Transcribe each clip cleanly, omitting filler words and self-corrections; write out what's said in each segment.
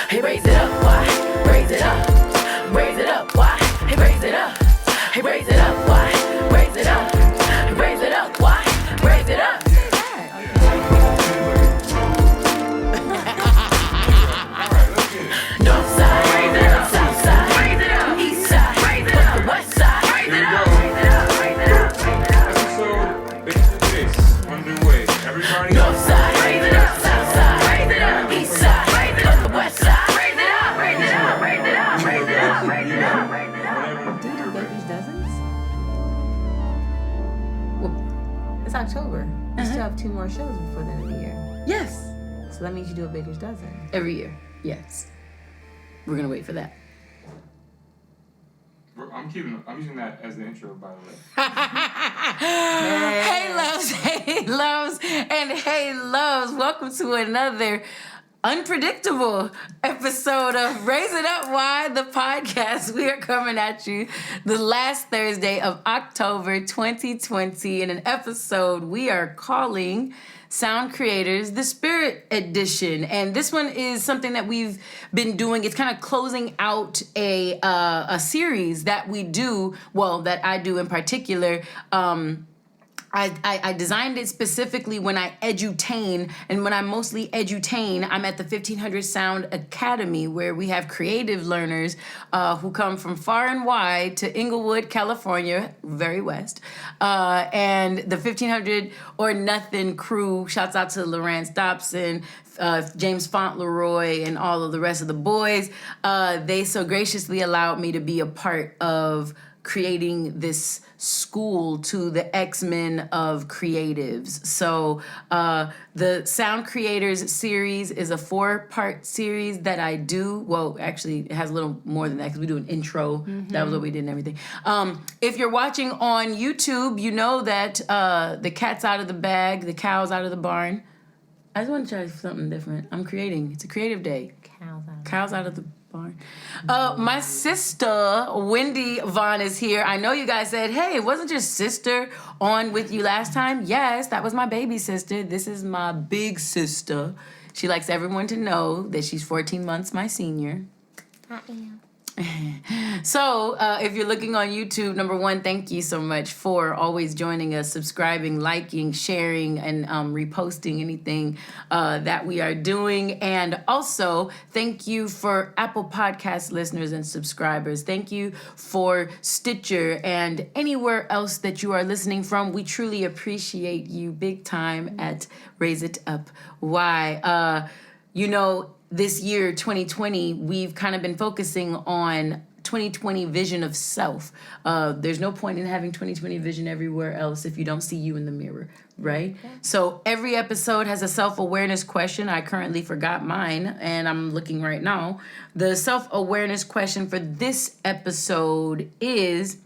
Hey, raise it up, why? Raise it up. Raise it up, why? Hey, raise it up. Hey, raise it up, why? Raise it up. Hey, raise it up, why? Raise it up. North side, raise it up. South side, raise it up. East side, raise it up. West side, raise it up. Raise it up. Raise it up. Episode Base underway. Everybody. North side, raise it up. South side, raise it up. East side, raise it up. West side, raise it up. Raise it up. Raise it up. Raise it up. Raise it up. Raise it up. Do you do baker's dozens? Well, it's October. You still have 2 more shows before the end of the year. Yes. So that means you do a baker's dozen. Every year. Yes. We're gonna wait for that. I'm using that as the intro, by the way. Hey loves, and hey loves. Welcome to another unpredictable episode of Raise It Up Why, the podcast. We are coming at you the last Thursday of October 2020 in an episode we are calling Sound Creators, the Spirit Edition. And this one is something that we've been doing. It's kind of closing out a series that we do, well, that I do in particular. I designed it specifically when I edutain, and when I mostly edutain, I'm at the 1500 Sound Academy, where we have creative learners who come from far and wide to Inglewood, California, very west, and the 1500 or Nothing crew. Shouts out to Lawrence Dobson, James Fauntleroy, and all of the rest of the boys. They so graciously allowed me to be a part of creating this school to the X-Men of creatives. So the Sound Creators series is a 4-part series that I do. Well, actually, it has a little more than that because we do an intro. Mm-hmm. That was what we did and everything. If you're watching on YouTube, you know that the cat's out of the bag, the cow's out of the barn. I just want to try something different. I'm creating. It's a creative day. Cow's out of the barn. My sister, Wendi Vaughn, is here. I know you guys said, hey, wasn't your sister on with you last time? Yes, that was my baby sister. This is my big sister. She likes everyone to know that she's 14 months my senior. I am. So, if you're looking on YouTube, number one, thank you so much for always joining us, subscribing, liking, sharing, and reposting anything that we are doing. And also, thank you for Apple Podcast listeners and subscribers. Thank you for Stitcher and anywhere else that you are listening from. We truly appreciate you big time at Raise It Up. Why? This year, 2020, we've kind of been focusing on 2020 vision of self. There's no point in having 2020 vision everywhere else if you don't see you in the mirror, right? Okay. So every episode has a self-awareness question. I currently forgot mine, and I'm looking right now. The self-awareness question for this episode is,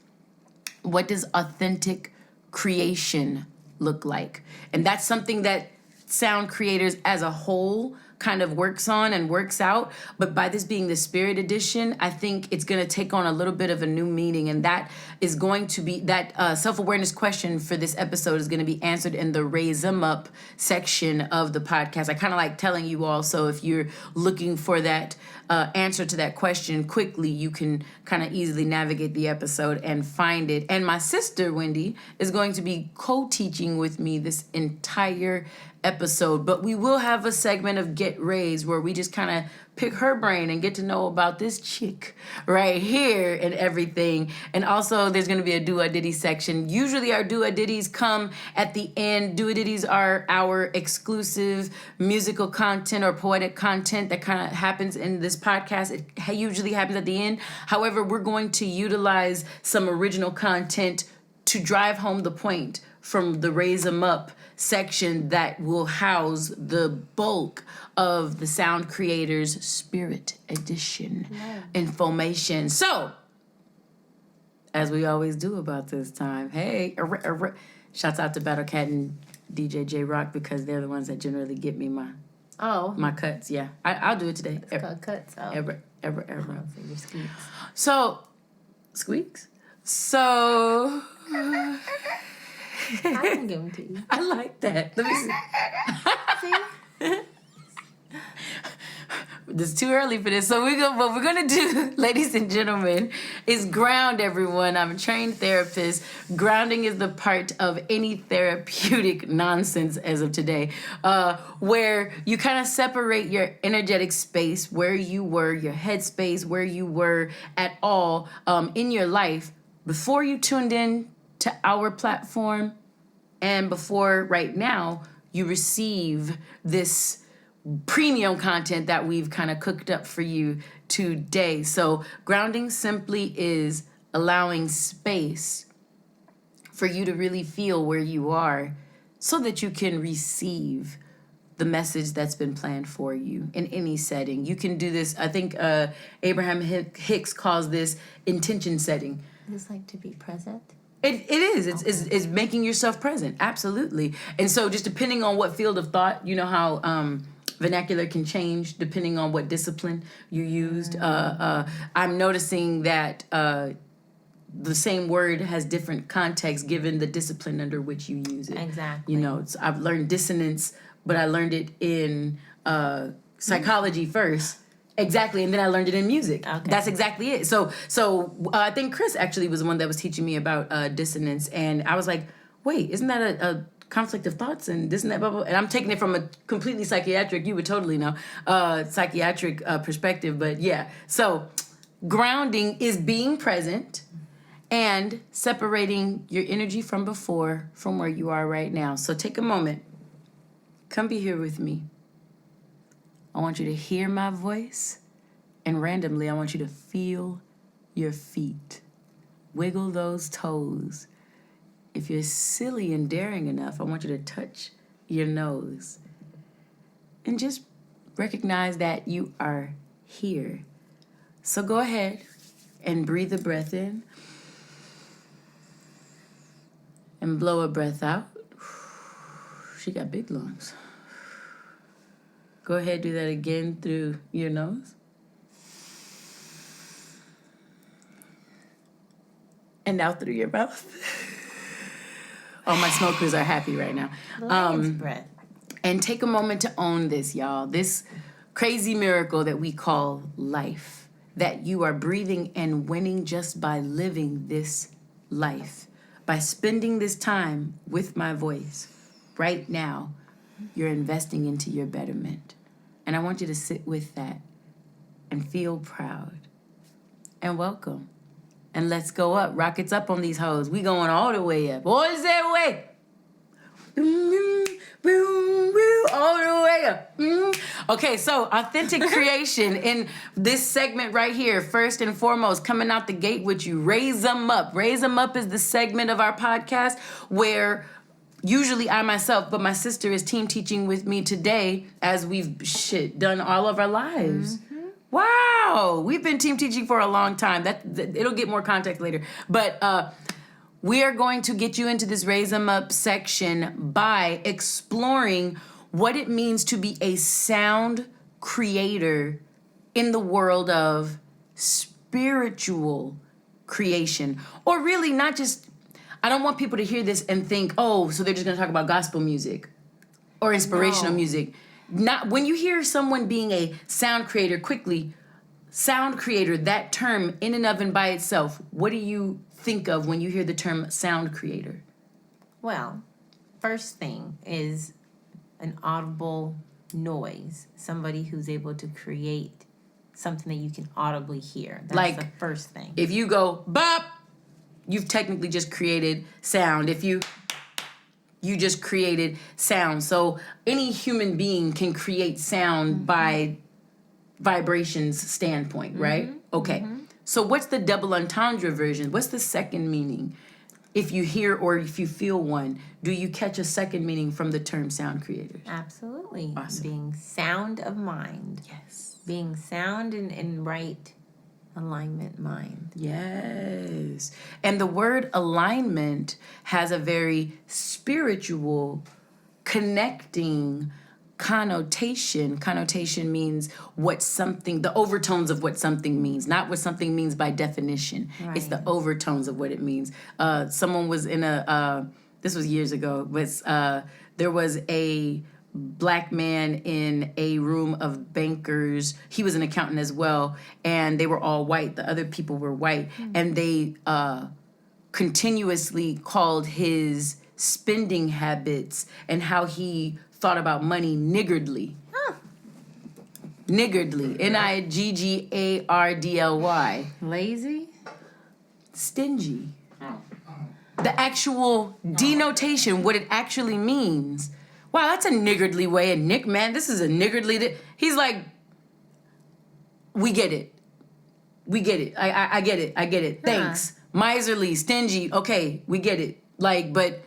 what does authentic creation look like? And that's something that Sound Creators as a whole kind of works on and works out, but by this being the Spirit Edition, I think it's going to take on a little bit of a new meaning, and that is going to be that self-awareness question for this episode is going to be answered in the Raise 'em Up section of the podcast. I kind of like telling you all, so if you're looking for that answer to that question quickly, you can kind of easily navigate the episode and find it. And my sister, Wendi, is going to be co-teaching with me this entire episode, but we will have a segment of Get Raised where we just kind of pick her brain and get to know about this chick right here and everything. And also there's going to be a do-a-ditty section. Usually our do-a-ditties come at the end. Do-a-ditties are our exclusive musical content or poetic content that kind of happens in this podcast. It usually happens at the end. However, we're going to utilize some original content to drive home the point from the Raise 'em Up section that will house the bulk of the Sound Creators Spirit Edition information. So, as we always do about this time, hey, shouts out to Battle Cat and DJ J Rock because they're the ones that generally get me my cuts. Yeah, I'll do it today. It's called cuts. Oh. Ever. So your squeaks. So, squeaks? So... I can give them to you. I like that. Let me see. See? It's too early for this. So what we're gonna do, ladies and gentlemen, is ground everyone. I'm a trained therapist. Grounding is the part of any therapeutic nonsense as of today, where you kind of separate your energetic space, where you were, your head space, where you were at all in your life before you tuned in to our platform, and before right now you receive this premium content that we've kind of cooked up for you today. So grounding simply is allowing space for you to really feel where you are so that you can receive the message that's been planned for you in any setting. You can do this. I think Abraham Hicks calls this intention setting. It's like to be present. It is. It's making yourself present. Absolutely. And so just depending on what field of thought, you know how vernacular can change depending on what discipline you used. I'm noticing that the same word has different context given the discipline under which you use it. Exactly. You know, I've learned dissonance, but I learned it in psychology first. Exactly, and then I learned it in music. Okay. That's exactly it. So I think Chris actually was the one that was teaching me about dissonance, and I was like, wait, isn't that a conflict of thoughts and this and that, blah, blah. And I'm taking it from a completely psychiatric, you would totally know, psychiatric perspective. But yeah, so grounding is being present and separating your energy from before from where you are right now. So take a moment. Come be here with me. I want you to hear my voice, and randomly I want you to feel your feet. Wiggle those toes. If you're silly and daring enough, I want you to touch your nose. And just recognize that you are here. So go ahead and breathe a breath in. And blow a breath out. She got big lungs. Go ahead, do that again through your nose. And out through your mouth. All my smokers are happy right now. Lion's breath. And take a moment to own this, y'all. This crazy miracle that we call life. That you are breathing and winning just by living this life. By spending this time with my voice right now, you're investing into your betterment. And I want you to sit with that and feel proud. And welcome. And let's go up. Rockets up on these hoes. We going all the way up. Boys that way. All the way up. Okay, so authentic creation in this segment right here. First and foremost, coming out the gate with you. Raise them up. Raise them up is the segment of our podcast where usually I myself, but my sister is team teaching with me today as we've done all of our lives. Mm-hmm. Wow, we've been team teaching for a long time. That it'll get more context later. But we are going to get you into this Raise Them Up section by exploring what it means to be a sound creator in the world of spiritual creation. Or really not just, I don't want people to hear this and think, oh, so they're just going to talk about gospel music or inspirational music. Not when you hear someone being a sound creator, quickly, sound creator, that term in and of and by itself, what do you think of when you hear the term sound creator? Well, first thing is an audible noise. Somebody who's able to create something that you can audibly hear. That's like the first thing. If you go bop, you've technically just created sound. If you just created sound. So any human being can create sound by vibrations standpoint, right? Mm-hmm. Okay. Mm-hmm. So what's the double entendre version? What's the second meaning? If you hear or if you feel one, do you catch a second meaning from the term sound creators? Absolutely. Awesome. Being sound of mind. Yes. Being sound and right alignment mind. Yes. And the word alignment has a very spiritual connecting connotation. Connotation means what something, the overtones of what something means, not what something means by definition. Right. It's the overtones of what it means. Someone was in this was years ago, but there was a black man in a room of bankers. He was an accountant as well, and they were all white. The other people were white, and they continuously called his spending habits and how he thought about money niggardly. Niggardly. Niggardly. Lazy? Stingy. Oh. The actual denotation, what it actually means. Wow, that's a niggardly way. And Nick, man, this is a niggardly. He's like, we get it. We get it. I get it. I get it. Thanks. Miserly, stingy. Okay, we get it. Like, but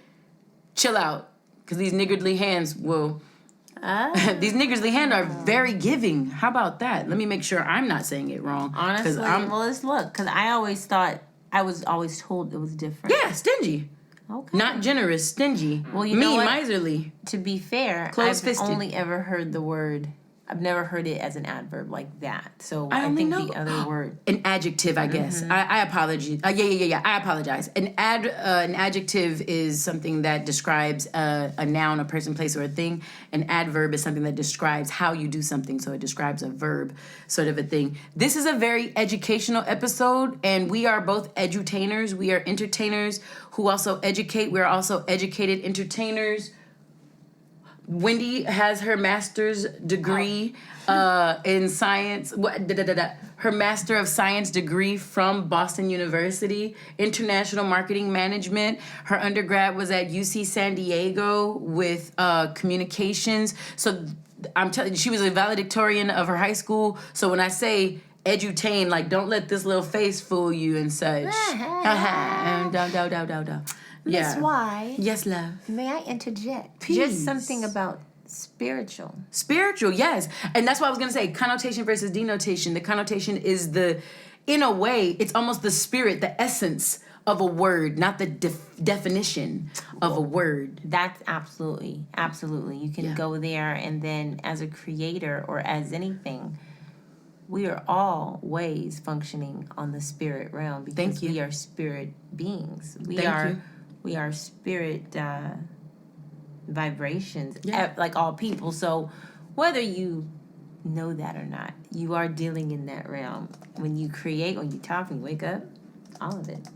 chill out. Because these niggardly hands will... these niggardly hands are very giving. How about that? Let me make sure I'm not saying it wrong. Honestly, well, let's look. Because I always thought, I was always told it was different. Yeah, stingy. Okay. Not generous, stingy. Well, you know mean, what? Miserly. To be fair, Close-fisted. I've only ever heard the word. I've never heard it as an adverb like that. So I I only think know- the other word. An adjective, I guess. I apologize. Yeah. I apologize. An adjective is something that describes a noun, a person, place, or a thing. An adverb is something that describes how you do something. So it describes a verb, sort of a thing. This is a very educational episode, and we are both edutainers. We are entertainers who also educate. We are also educated entertainers. Wendi has her master's degree in science. Her Master of Science degree from Boston University, International Marketing Management. Her undergrad was at UC San Diego with communications. So I'm telling you, she was a valedictorian of her high school. So when I say edutain, like, don't let this little face fool you and such. Miss Y, Yes, love. may I interject? Please. Just something about spiritual. Spiritual, yes. And that's what I was going to say. Connotation versus denotation. The connotation is in a way, it's almost the spirit, the essence of a word, not the definition of a word. That's absolutely. You can go there, and then as a creator or as anything, we are always functioning on the spirit realm because Thank you. we are spirit beings. We are spirit vibrations, like all people. So whether you know that or not, you are dealing in that realm. When you create, when you talk, when you wake up, all of it.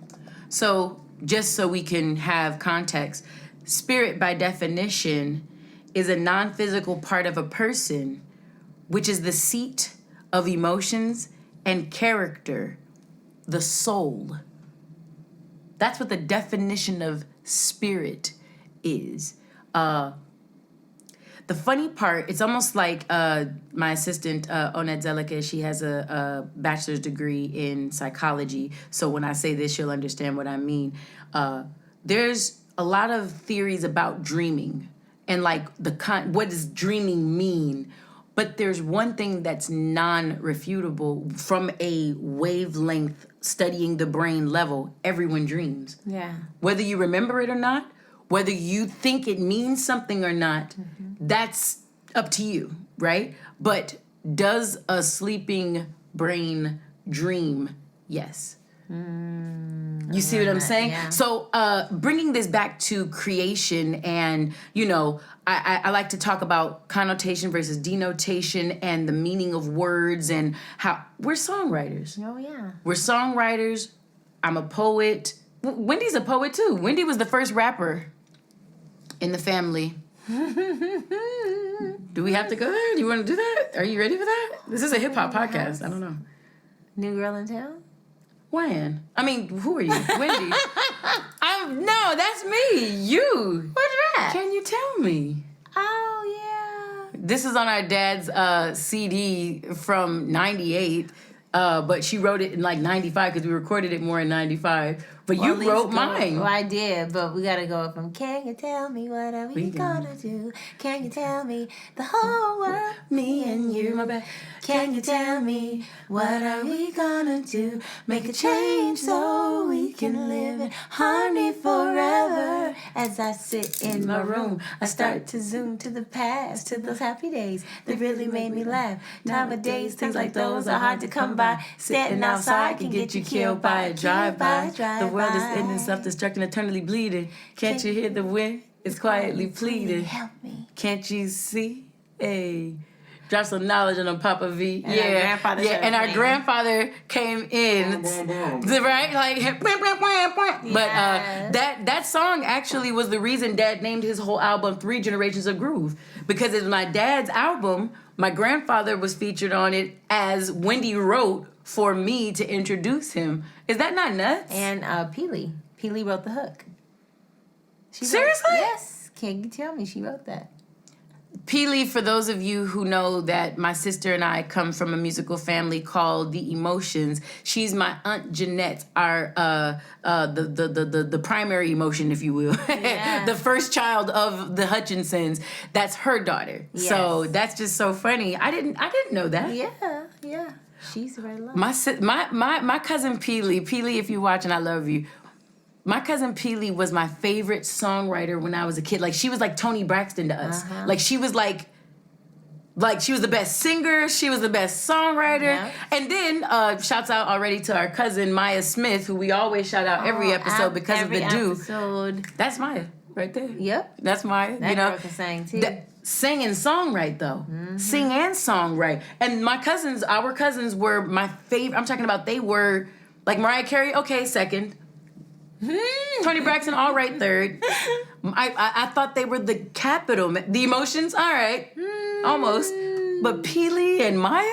So just so we can have context, spirit by definition is a non-physical part of a person, which is the seat of emotions and character, the soul. That's what the definition of spirit is. The funny part, it's almost like my assistant, Onet Zelika, she has a bachelor's degree in psychology. So when I say this, she'll understand what I mean. There's a lot of theories about dreaming and like what does dreaming mean? But there's one thing that's non-refutable from a wavelength studying the brain level. Everyone dreams. Yeah. Whether you remember it or not, whether you think it means something or not, that's up to you, right? But does a sleeping brain dream? Yes. You see what I'm saying? Yeah. So bringing this back to creation and, I like to talk about connotation versus denotation and the meaning of words and how we're songwriters. Oh, yeah. We're songwriters. I'm a poet. Wendy's a poet too. Wendi was the first rapper in the family. Do we have to go there? Do you want to do that? Are you ready for that? This is a hip hop podcast. I don't know. New girl in town? Wyann. I mean, who are you? Wendi. No, that's me. You. What's that? Can you tell me? Oh, yeah. This is on our dad's CD from 98. But she wrote it in like 95 because we recorded it more in 95. But Well, you at least wrote mine. Well, I did, but we gotta go from can you tell me what are we gonna do? Can you tell me the whole world, me and you? My bad. Can you tell me what are we gonna do? Make a change so we can live in harmony forever. As I sit in my room, I start to zoom to the past, to those happy days that really made me laugh. Nowadays, things like those are hard to come by. Sitting outside can get you killed by a drive-by. The world is ending, self-destructing, eternally bleeding. Can't you hear the wind? is quietly pleading. Help me. Can't you see? Hey. Drop some knowledge on a Papa V. And our grandfather started and our playing. grandfather came in, Boom, boom, boom. right? Like, but Yes. that song actually was the reason Dad named his whole album Three Generations of Groove, because it was my dad's album. My grandfather was featured on it as Wendi wrote for me to introduce him. Is that not nuts? And Peely wrote the hook. She wrote- Seriously? Yes. Can you tell me she wrote that? Peely, for those of you who know that my sister and I come from a musical family called The Emotions, she's my Aunt Jeanette, our the primary emotion, if you will, Yeah. the first child of the Hutchinsons. That's her daughter. So Yes. that's just so funny. I didn't know that. Yeah. She's very loved. My cousin Peely, if you're watching, I love you. My cousin Peely was my favorite songwriter when I was a kid. Like, she was like Toni Braxton to us. Like, she was like she was the best singer. She was the best songwriter. Yeah. And then, shouts out already to our cousin Maya Smith, who we always shout out every episode because of the do. Episode. That's Maya right there. Yep. That's Maya. That you know, girl can sing too. sing and songwrite though. Sing and songwrite. And our cousins were my favorite. I'm talking about, they were like Mariah Carey, okay, second. Toni Braxton, all right, third. I thought they were the capital. The Emotions, all right, almost. But Peely and Maya,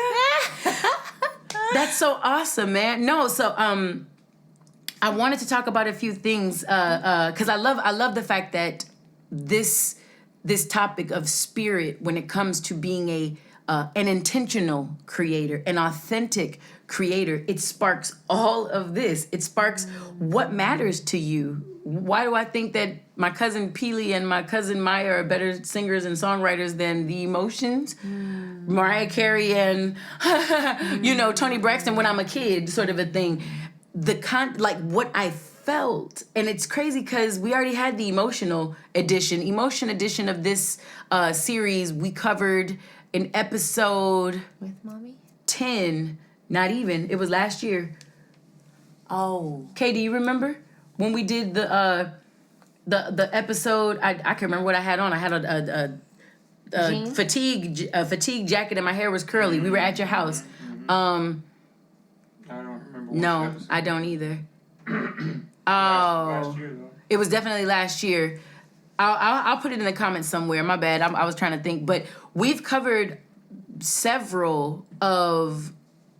that's so awesome, man. No, so I wanted to talk about a few things because I love the fact that this topic of spirit, when it comes to being an intentional creator, an authentic creator, it sparks all of this. It sparks what matters to you. Why do I think that my cousin Peely and my cousin Maya are better singers and songwriters than The Emotions, Mariah Carey and Toni Braxton when I'm a kid, sort of a thing. Like what I felt, and it's crazy because we already had the emotion edition of this series. We covered an episode With mommy? 10. Not even. It was last year. Oh. Kay, do you remember when we did the episode? I can't remember what I had on. I had a Jeans? fatigue jacket and my hair was curly. We were at your house. I don't remember. No, I don't either. Last year though. It was definitely last year. I'll put it in the comments somewhere. My bad. I was trying to think, but we've covered several of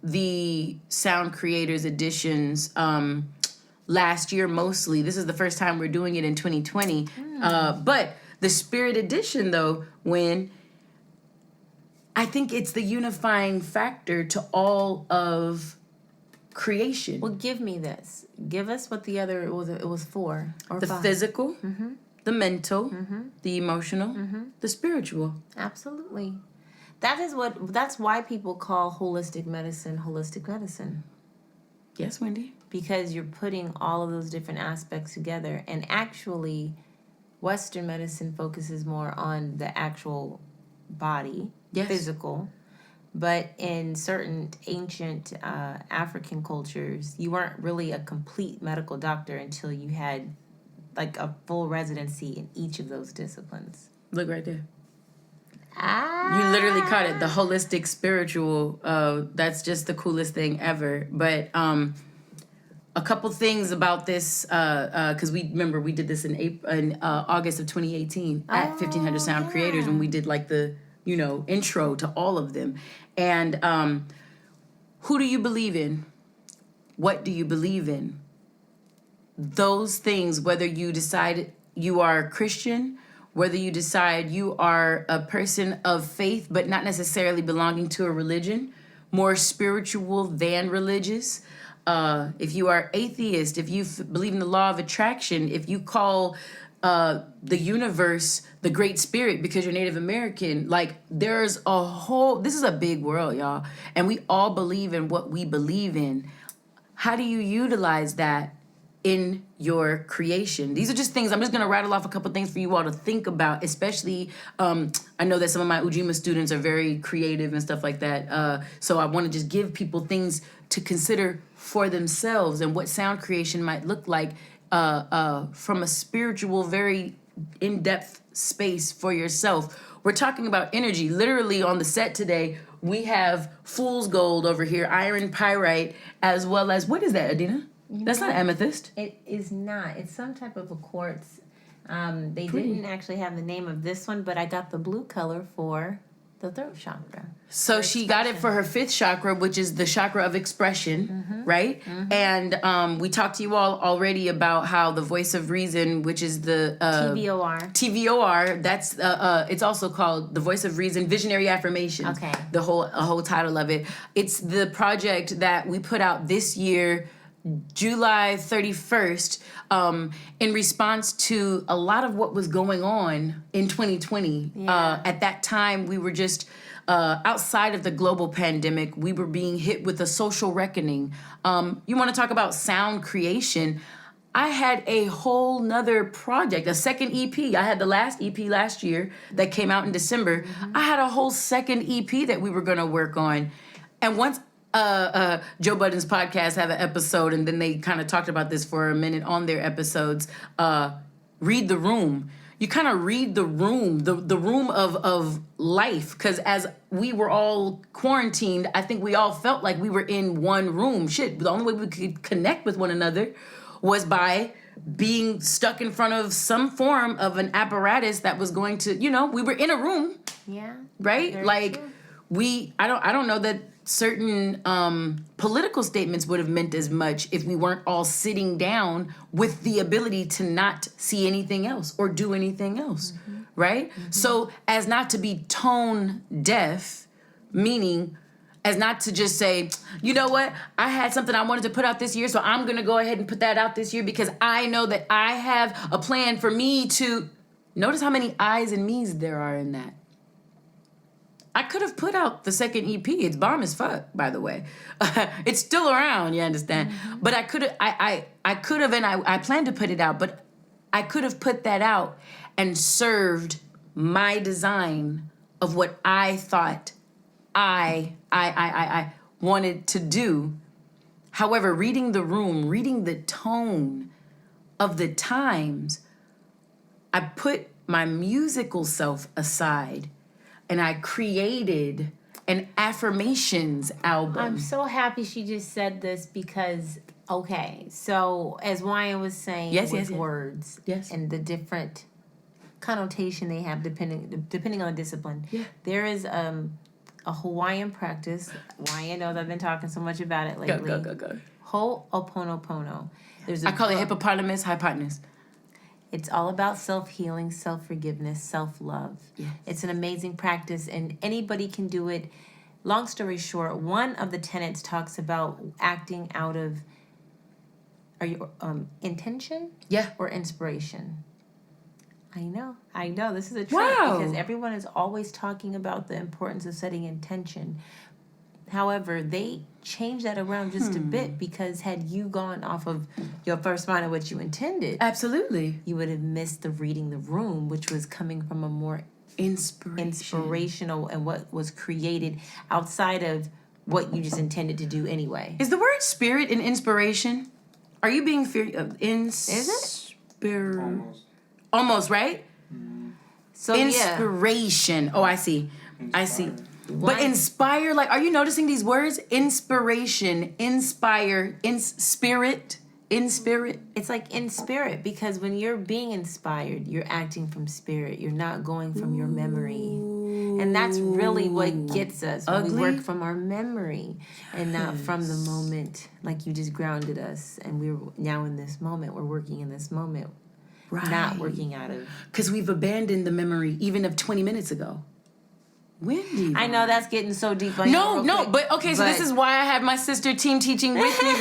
the Sound Creators editions last year mostly. This is the first time we're doing it in 2020. But the Spirit edition, though, when I think it's the unifying factor to all of creation. Well, give me this. Give us what the other, it was 4 or The 5. physical, the mental, the emotional, the spiritual. Absolutely. That's why people call holistic medicine. Yes, Wendy? Because you're putting all of those different aspects together. And actually, Western medicine focuses more on the actual body, Yes. physical. But in certain ancient African cultures, you weren't really a complete medical doctor until you had like a full residency in each of those disciplines. Look right there. Ah. You literally caught it. The holistic spiritual. That's just the coolest thing ever. But a couple things about this, because we did this in August of 2018 at 1500 Sound Creators when we did like the intro to all of them. And who do you believe in? What do you believe in? Those things, whether you decide you are Christian, whether you decide you are a person of faith, but not necessarily belonging to a religion, more spiritual than religious. If you are atheist, if you believe in the law of attraction, if you call the universe the Great Spirit because you're Native American, like this is a big world, y'all. And we all believe in what we believe in. How do you utilize that in your creation? These are just things. I'm just going to rattle off a couple things for you all to think about, especially I know that some of my Ujima students are very creative and stuff like that. So I want to just give people things to consider for themselves and what sound creation might look like from a spiritual, very in-depth space for yourself. We're talking about energy. Literally on the set today, we have fool's gold over here, iron pyrite, as well as, what is that, Adina? That's not amethyst. It is not. It's some type of a quartz. They Pretty. didn't actually have the name of this one, but I got the blue color for the throat chakra. So she got it for her 5th chakra, which is the chakra of expression, right? And we talked to you all already about how the voice of reason, which is the TVOR. TVOR, that's it's also called the voice of reason, visionary affirmations. Okay. The whole title of it. It's the project that we put out this year, July 31st, in response to a lot of what was going on in 2020. Yeah. At that time, we were just outside of the global pandemic. We were being hit with a social reckoning. You want to talk about sound creation? I had a whole nother project, a second EP. I had the last EP last year that came out in December. I had a whole second EP that we were going to work on. And once Joe Budden's podcast had an episode, and then they kind of talked about this for a minute on their episodes. Read the room. You kind of read the room, the room of life, because as we were all quarantined, I think we all felt like we were in one room. Shit, the only way we could connect with one another was by being stuck in front of some form of an apparatus that was going to, we were in a room, Yeah. right? Very Like true. I don't know that certain political statements would have meant as much if we weren't all sitting down with the ability to not see anything else or do anything else, right? So as not to be tone deaf, meaning as not to just say, you know what, I had something I wanted to put out this year, so I'm going to go ahead and put that out this year because I know that I have a plan for me to... Notice how many I's and me's there are in that. I could have put out the second EP. It's bomb as fuck, by the way. It's still around, you understand? But I could have, I could have, and I planned to put it out, but I could have put that out and served my design of what I thought I wanted to do. However, reading the room, reading the tone of the times, I put my musical self aside and I created an affirmations album. I'm so happy she just said this because, okay, so as Wyann was saying, with words and the different connotation they have depending on the discipline. Yeah. There is a Hawaiian practice. Wyann knows I've been talking so much about it lately. Go. Ho'oponopono. I call it hippopotamus, hypotenuse. It's all about self-healing, self-forgiveness, self-love. Yes. It's an amazing practice, and anybody can do it. Long story short, one of the tenets talks about acting out of intention or inspiration. I know. This is a trick because everyone is always talking about the importance of setting intention. However, they change that around just a bit because had you gone off of your first mind of what you intended, absolutely, you would have missed the reading the room, which was coming from a more inspirational and what was created outside of what you just intended to do anyway. Is the word spirit and inspiration? Are you being Is it? Almost, right? So inspiration. Oh, I see. But inspire, like, are you noticing these words? Inspiration, inspire, spirit, in spirit. It's like in spirit because when you're being inspired, you're acting from spirit. You're not going from your memory. And that's really what gets us when we work from our memory and not from the moment, like you just grounded us. And we're now in this moment. We're working in this moment. Right. Not working out of... Because we've abandoned the memory even of 20 minutes ago. Wendi Vaughn. I know that's getting so deep. But okay, so this is why I have my sister team teaching with me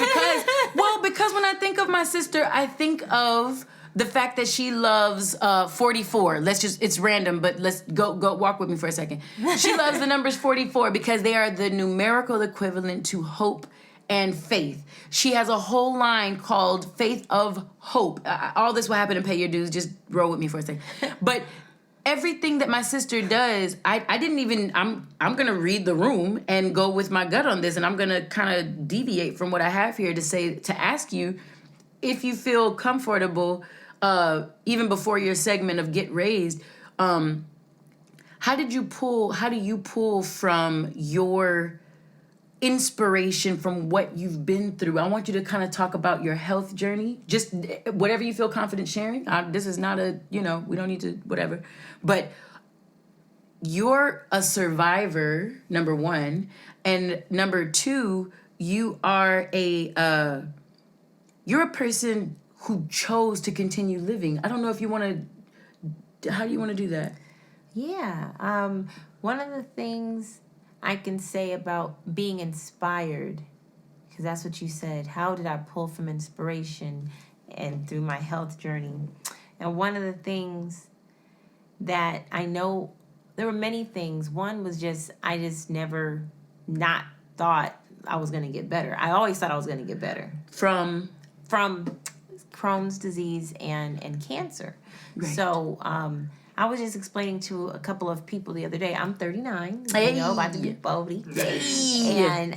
because when I think of my sister, I think of the fact that she loves 44. It's random, but let's go walk with me for a second. She loves the numbers 44 because they are the numerical equivalent to hope and faith. She has a whole line called Faith of Hope. All this will happen and pay your dues. Just roll with me for a second. But everything that my sister does, I'm going to read the room and go with my gut on this, and I'm going to kind of deviate from what I have here to ask you if you feel comfortable even before your segment of Get Raised, how do you pull from your inspiration from what you've been through? I want you to kind of talk about your health journey, just whatever you feel confident sharing. This is not a, we don't need to, whatever. But you're a survivor, number one. And number two, you're a person who chose to continue living. I don't know if you want to, how do you want to do that? Yeah. One of the things I can say about being inspired, because that's what you said, how did I pull from inspiration and through my health journey? And one of the things that I know, there were many things. One was I just never not thought I was going to get better. I always thought I was going to get better. From Crohn's disease and cancer. Right. So I was just explaining to a couple of people the other day, I'm 39, Hey. about to be 40. Hey. And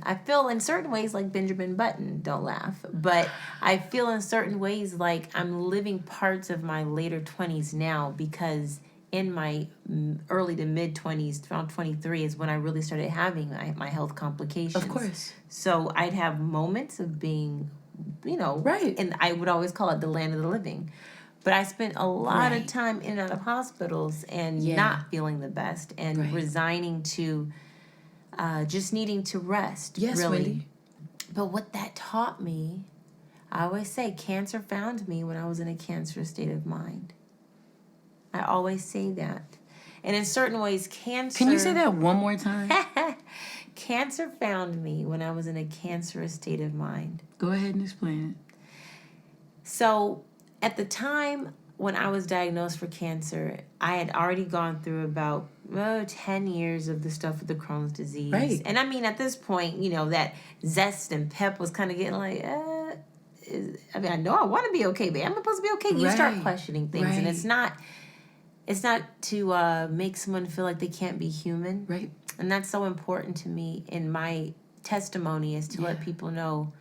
I feel in certain ways like Benjamin Button, don't laugh, but I feel in certain ways like I'm living parts of my later 20s now, because in my early to mid 20s, around 23 is when I really started having my health complications. Of course. So I'd have moments of being, right. And I would always call it the land of the living. But I spent a lot Right. of time in and out of hospitals and not feeling the best and resigning to just needing to rest. Yes, really. Wendy. But what that taught me, I always say, cancer found me when I was in a cancerous state of mind. I always say that. And in certain ways, cancer... Can you say that one more time? Cancer found me when I was in a cancerous state of mind. Go ahead and explain it. So, at the time when I was diagnosed for cancer, I had already gone through about 10 years of the stuff with the Crohn's disease. Right. And I mean, at this point, that zest and pep was kind of getting like, I know I want to be okay, but I'm supposed to be okay. You start questioning things. And it's not to make someone feel like they can't be human. Right. And that's so important to me in my testimony, is to let people know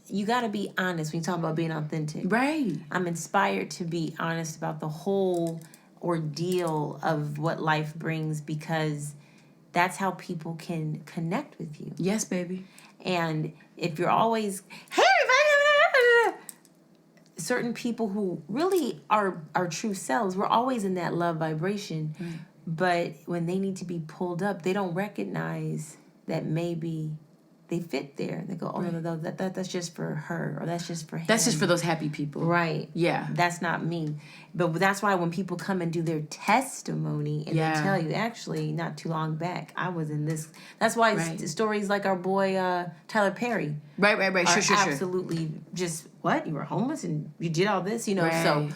you got to be honest when you talk about being authentic. Right. I'm inspired to be honest about the whole ordeal of what life brings, because that's how people can connect with you. Yes, baby. And if you're always, hey, everybody, certain people who really are our true selves, we're always in that love vibration. Right. But when they need to be pulled up, they don't recognize that maybe they fit there. They go, oh, no, that's just for her, or that's just for him. That's just for those happy people. Right. Yeah. That's not me. But that's why when people come and do their testimony and they tell you, actually, not too long back, I was in this. That's why stories like our boy Tyler Perry. Right. Are Sure. absolutely just, what? You were homeless and you did all this? Right. So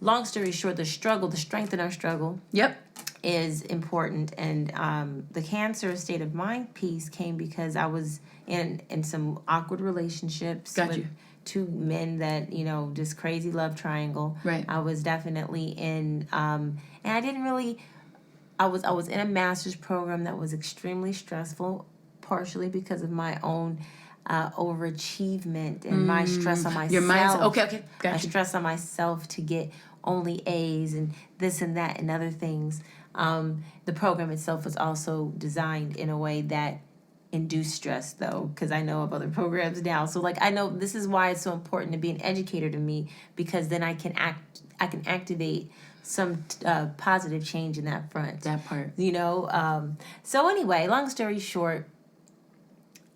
long story short, the strength in our struggle. Yep. Is important. And the cancer state of mind piece came because I was in some awkward relationships with two men that, just crazy love triangle. Right. I was definitely in, and I didn't really, I was in a master's program that was extremely stressful, partially because of my own overachievement and my stress on myself. Your mind's okay. I stress on myself to get only A's and this and that and other things. The program itself was also designed in a way that induced stress, though, because I know of other programs now. So, I know this is why it's so important to be an educator to me, because then I can activate some positive change in that front. That part. So anyway, long story short,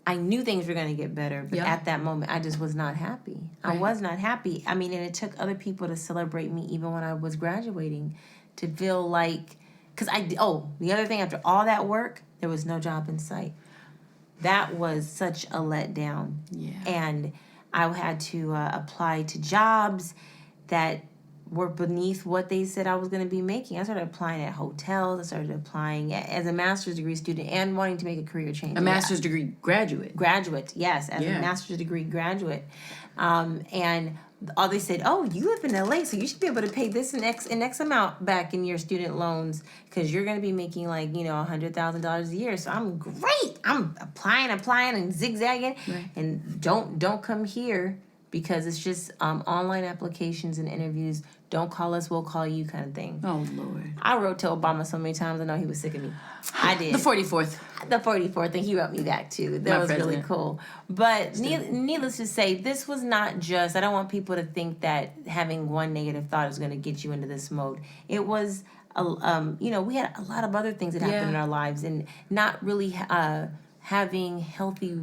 I knew things were going to get better, but at that moment, I just was not happy. Right. I was not happy. I mean, and it took other people to celebrate me even when I was graduating, to feel like, because the other thing, after all that work, there was no job in sight. That was such a letdown. Yeah. And I had to apply to jobs that were beneath what they said I was going to be making. I started applying at hotels. I started applying as a master's degree student and wanting to make a career change. A master's degree graduate. Graduate, yes, as a master's degree graduate. And all they said, oh, you live in LA, so you should be able to pay this and X amount back in your student loans, because you're going to be making $100,000 a year. So I'm great. I'm applying and zigzagging. Right. And don't come here because it's just online applications and interviews. Don't call us, we'll call you kind of thing. Oh, Lord. I wrote to Obama so many times. I know he was sick of me. I did. The 44th. The 44th thing, he wrote me back too. That was really cool. But needless to say, this was not just, I don't want people to think that having one negative thought is going to get you into this mode. It was, we had a lot of other things that happened in our lives, and not really having healthy,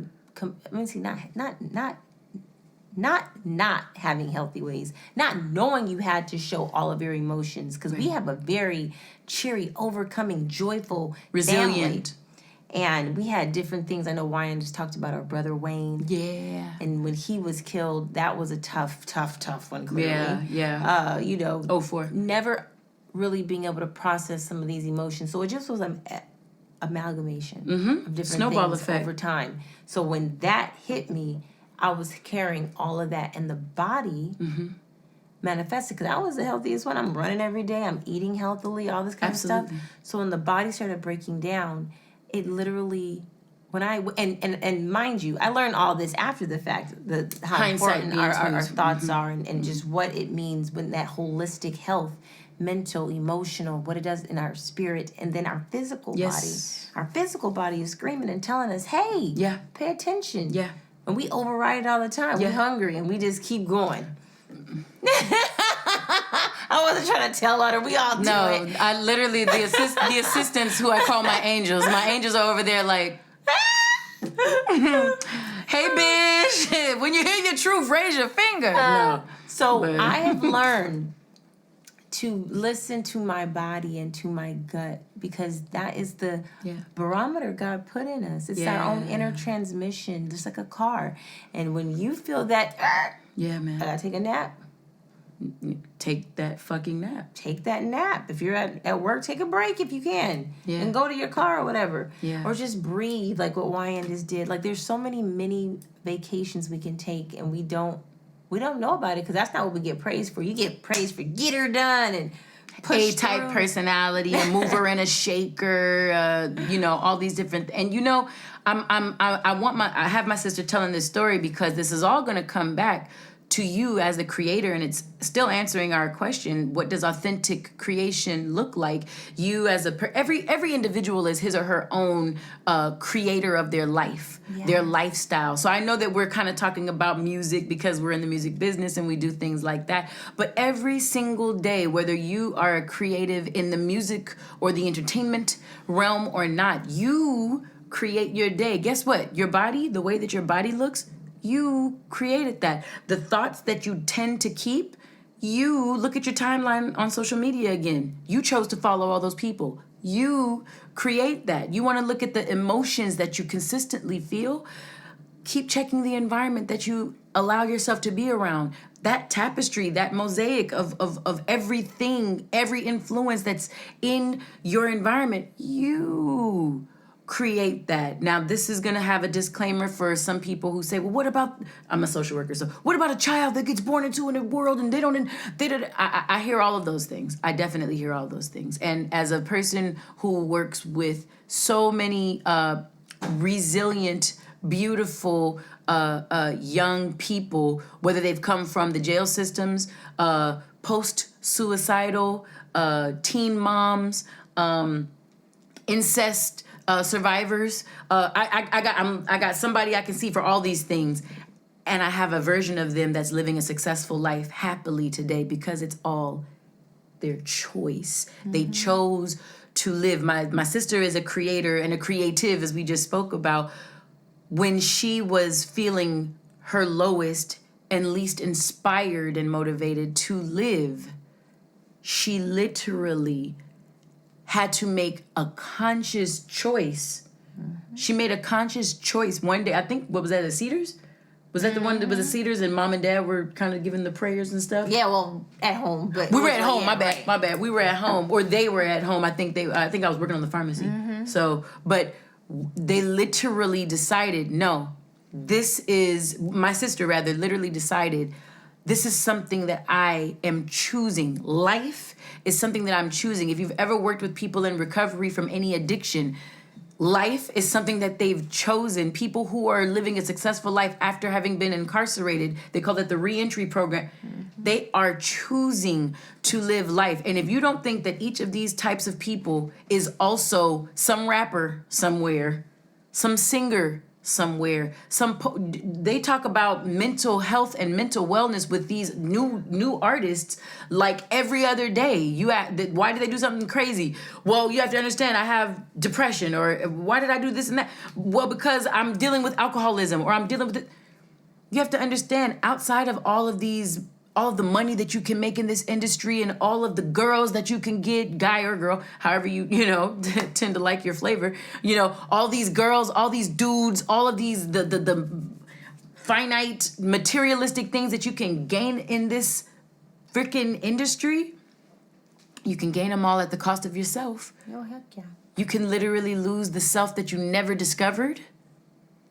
not having healthy ways, not knowing you had to show all of your emotions, because we have a very cheery, overcoming, joyful, resilient family. And we had different things. I know Wyann just talked about our brother Wayne. Yeah. And when he was killed, that was a tough one, clearly. Yeah. 04. Never really being able to process some of these emotions. So it just was an amalgamation of different snowball things effect over time. So when that hit me, I was carrying all of that, and the body manifested, because I was the healthiest one. I'm running every day. I'm eating healthily, all this kind of stuff. So when the body started breaking down, it literally, when and mind you, I learned all this after the fact, how hindsight important our thoughts are, and just what it means when that holistic health, mental, emotional, what it does in our spirit, and then our physical body. Our physical body is screaming and telling us, hey, pay attention. Yeah. And we override it all the time. We're hungry and we just keep going. I wasn't trying to tell her. We all do it. No, I literally, the assistants who I call my angels are over there like, hey, bitch, when you hear your truth, raise your finger. So I have learned to listen to my body and to my gut, because that is the barometer God put in us. It's our own inner transmission, just like a car. And when you feel that, man, I gotta take a nap. Take that fucking nap. Take that nap. If you're at work, take a break if you can. And go to your car or whatever. Or just breathe, like what Wyann just did. Like, there's so many mini vacations we can take, and we don't know about it, because that's not what we get praised for. You get praised for get her done and A-type personality and mover and a shaker, all these different, and I have my sister telling this story because this is all going to come back to you as the creator, and it's still answering our question: what does authentic creation look like? You as every individual is his or her own creator of their life, their lifestyle. So I know that we're kind of talking about music because we're in the music business and we do things like that. But every single day, whether you are a creative in the music or the entertainment realm or not, you create your day. Guess what? Your body, the way that your body looks, you created that. The thoughts that you tend to keep, you look at your timeline on social media again. You chose to follow all those people. You create that. You want to look at the emotions that you consistently feel. Keep checking the environment that you allow yourself to be around. That tapestry, that mosaic of everything, every influence that's in your environment, you create that. Now, this is going to have a disclaimer for some people who say, well, what about, I'm a social worker, so what about a child that gets born into a world and they don't, I hear all of those things. I definitely hear all those things. And as a person who works with so many resilient, beautiful young people, whether they've come from the jail systems, post-suicidal, teen moms, incest survivors. I got somebody I can see for all these things, and I have a version of them that's living a successful life happily today because it's all their choice. They chose to live. My sister is a creator and a creative, as we just spoke about. When she was feeling her lowest and least inspired and motivated to live, she literally had to make a conscious choice. She made a conscious choice one day. I think, what was that, the Cedars? Was that the one that was the Cedars and mom and dad were kind of giving the prayers and stuff? Yeah, well, at home. But we were at home. My bad. We were at home, or they were at home. I think I was working on the pharmacy. So, but they literally decided, no, my sister rather literally decided, this is something that I am choosing. Life is something that I'm choosing. If you've ever worked with people in recovery from any addiction, life is something that they've chosen. People who are living a successful life after having been incarcerated, they call it the reentry program. They are choosing to live life. And if you don't think that each of these types of people is also some rapper somewhere, some singer somewhere, they talk about mental health and mental wellness with these new artists like every other day. Why did they do something crazy? Well, you have to understand I have depression, or why did I do this and that? Well, because I'm dealing with alcoholism, or I'm dealing with it. You have to understand, outside of all of the money that you can make in this industry and all of the girls that you can get, guy or girl, however you tend to like your flavor, all these girls, all these dudes, all of these, the finite materialistic things that you can gain in this freaking industry, you can gain them all at the cost of yourself. Oh, heck yeah. You can literally lose the self that you never discovered.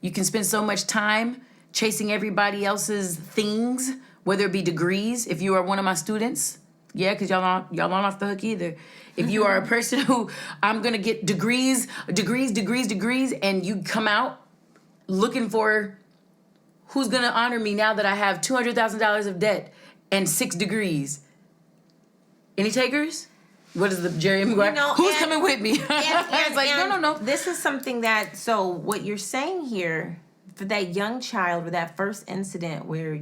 You can spend so much time chasing everybody else's things, whether it be degrees. If you are one of my students, yeah, because y'all aren't off the hook either. If you are a person who, I'm going to get degrees, and you come out looking for who's going to honor me now that I have $200,000 of debt and 6 degrees. Any takers? What is the Jerry Maguire? Who's coming with me? It's like, no. This is something that, so what you're saying here, for that young child or that first incident where,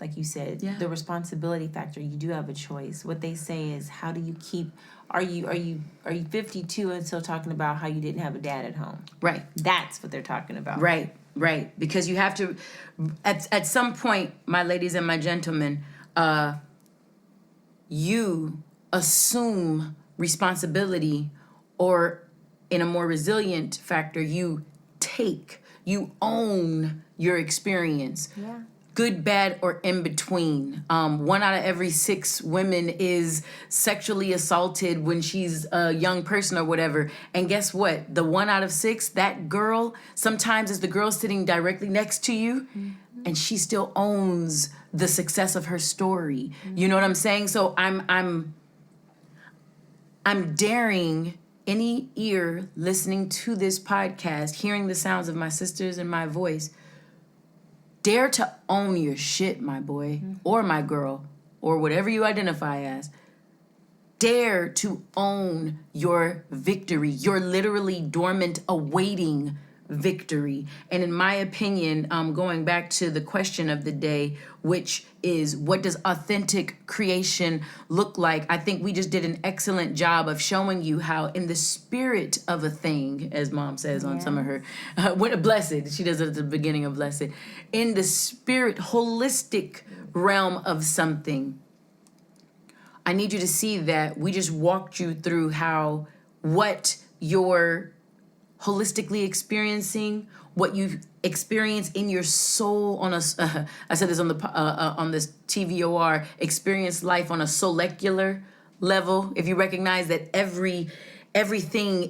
like you said, the responsibility factor, you do have a choice. What they say is, how do you keep, are you 52 and still talking about how you didn't have a dad at home? Right. That's what they're talking about. Right. Because you have to, at some point, my ladies and my gentlemen, you assume responsibility, or in a more resilient factor, you own your experience. Yeah. Good, bad, or in between. 1 out of every 6 women is sexually assaulted when she's a young person or whatever. And guess what? The 1 out of 6, that girl sometimes is the girl sitting directly next to you, and she still owns the success of her story. You know what I'm saying? So I'm daring any ear listening to this podcast, hearing the sounds of my sisters and my voice, dare to own your shit, my boy, or my girl, or whatever you identify as. Dare to own your victory. You're literally dormant, awaiting victory. And in my opinion, going back to the question of the day, which is, what does authentic creation look like? I think we just did an excellent job of showing you how, in the spirit of a thing, as Mom says on some of her, blessed, she does it at the beginning of Blessed, in the spirit, holistic realm of something, I need you to see that we just walked you through what you're holistically experiencing, what you experience in your soul on a, I said this on this TVOR, experience life on a molecular level. If you recognize that everything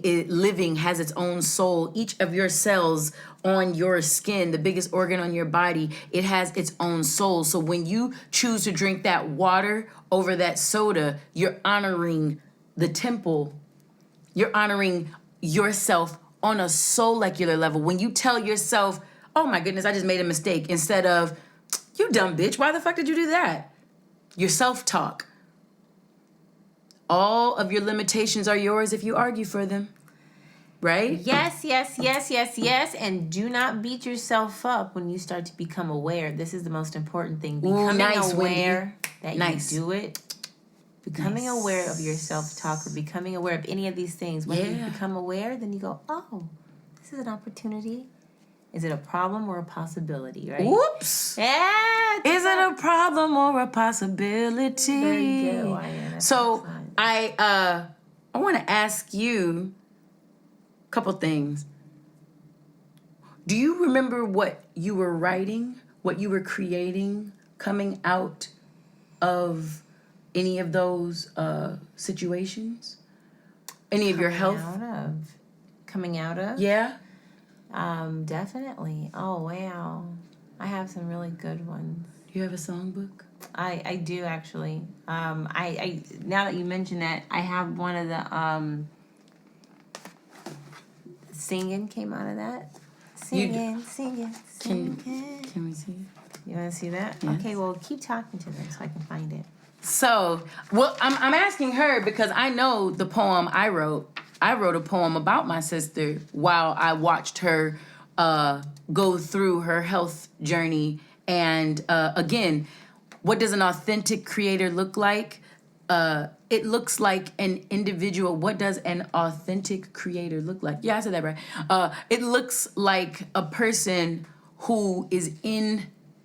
living has its own soul, each of your cells on your skin, the biggest organ on your body, it has its own soul. So when you choose to drink that water over that soda, you're honoring the temple. You're honoring yourself on a molecular level. When you tell yourself, oh my goodness, I just made a mistake, instead of, you dumb bitch, why the fuck did you do that? Your self-talk. All of your limitations are yours if you argue for them. Right? Yes. And do not beat yourself up when you start to become aware. This is the most important thing. Becoming aware that you do it. Becoming aware of your self-talk, or becoming aware of any of these things. When you become aware, then you go, oh, this is an opportunity. Is it a problem or a possibility, right? Whoops. Yeah. Is it a problem or a possibility? Very good, Wyann. So I want to ask you a couple things. Do you remember what you were writing, what you were creating, coming out of any of those situations? Any of your health? Coming out of? Yeah. Definitely. Oh, wow. I have some really good ones. Do you have a songbook? I do, actually. I now that you mention that, I have one of the singing came out of that. Singing. Can we see it? You want to see that? Yes. Okay, well, keep talking to them so I can find it. So, well, I'm asking her because I know the poem I wrote. I wrote a poem about my sister while I watched her go through her health journey. And again, what does an authentic creator look like? It looks like an individual. What does an authentic creator look like? Yeah, I said that right. It looks like a person who is in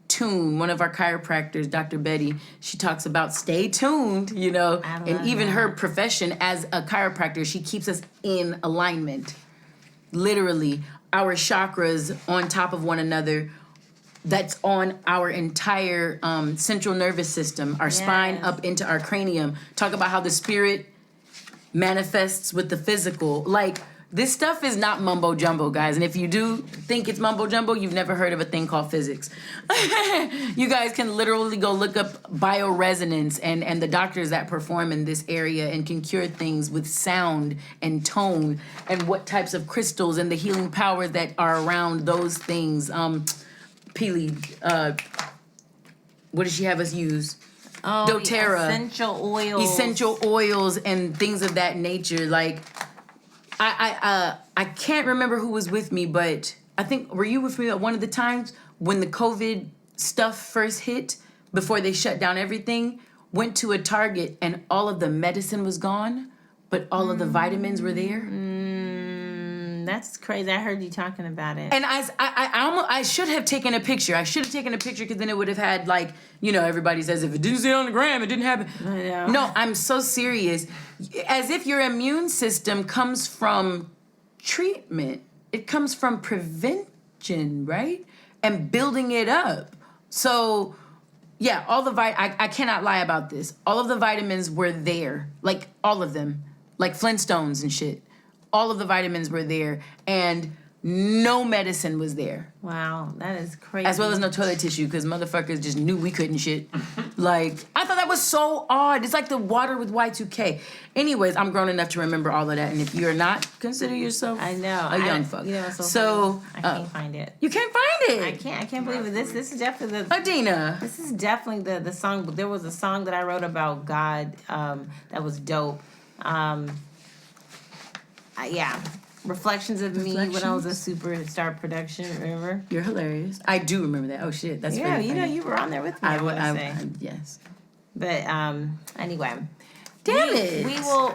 tune. One of our chiropractors, Dr. Betty, she talks about stay tuned, you know, and even her profession as a chiropractor, she keeps us in alignment. Literally, our chakras on top of one another. That's on our entire central nervous system, our spine up into our cranium. Talk about how the spirit manifests with the physical. Like, this stuff is not mumbo jumbo, guys. And if you do think it's mumbo jumbo, you've never heard of a thing called physics. You guys can literally go look up bioresonance and the doctors that perform in this area and can cure things with sound and tone and what types of crystals and the healing powers that are around those things. Peely, what does she have us use? Oh, doTERRA. Essential oils and things of that nature. Like, I can't remember who was with me, but I think, were you with me at one of the times when the COVID stuff first hit, before they shut down everything, went to a Target and all of the medicine was gone, but all of the vitamins were there? That's crazy. I heard you talking about it. And I should have taken a picture. I should have taken a picture because then it would have had, like, you know, everybody says if it didn't say on the gram, it didn't happen. I know. No, I'm so serious. As if your immune system comes from treatment. It comes from prevention, right? And building it up. So, yeah, I cannot lie about this. All of the vitamins were there. Like, all of them. Like Flintstones and shit. All of the vitamins were there, and no medicine was there. Wow, that is crazy. As well as no toilet tissue, because motherfuckers just knew we couldn't shit. Like, I thought that was so odd. It's like the water with Y2K. Anyways, I'm grown enough to remember all of that, and if you're not, consider yourself a young fuck. You know, so I can't find it. You can't find it. I can't believe it. This is definitely the Adina. This is definitely the song. There was a song that I wrote about God that was dope. Yeah, Reflections of Me when I was a Superstar production. Remember? You're hilarious. I do remember that. Oh shit, that's really funny. You know, you were on there with me. Yes. But anyway, damn it. We will.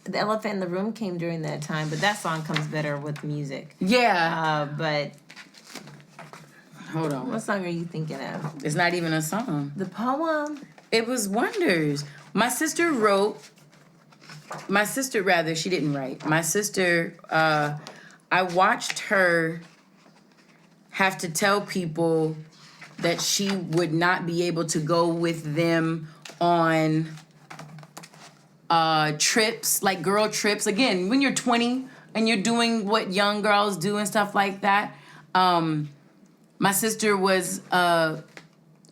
The Elephant in the Room came during that time, but that song comes better with music. Yeah. But hold on. What song are you thinking of? It's not even a song. The poem. It was Wonders. My sister, she didn't write. My sister, I watched her have to tell people that she would not be able to go with them on trips, like girl trips. Again, when you're 20 and you're doing what young girls do and stuff like that, my sister was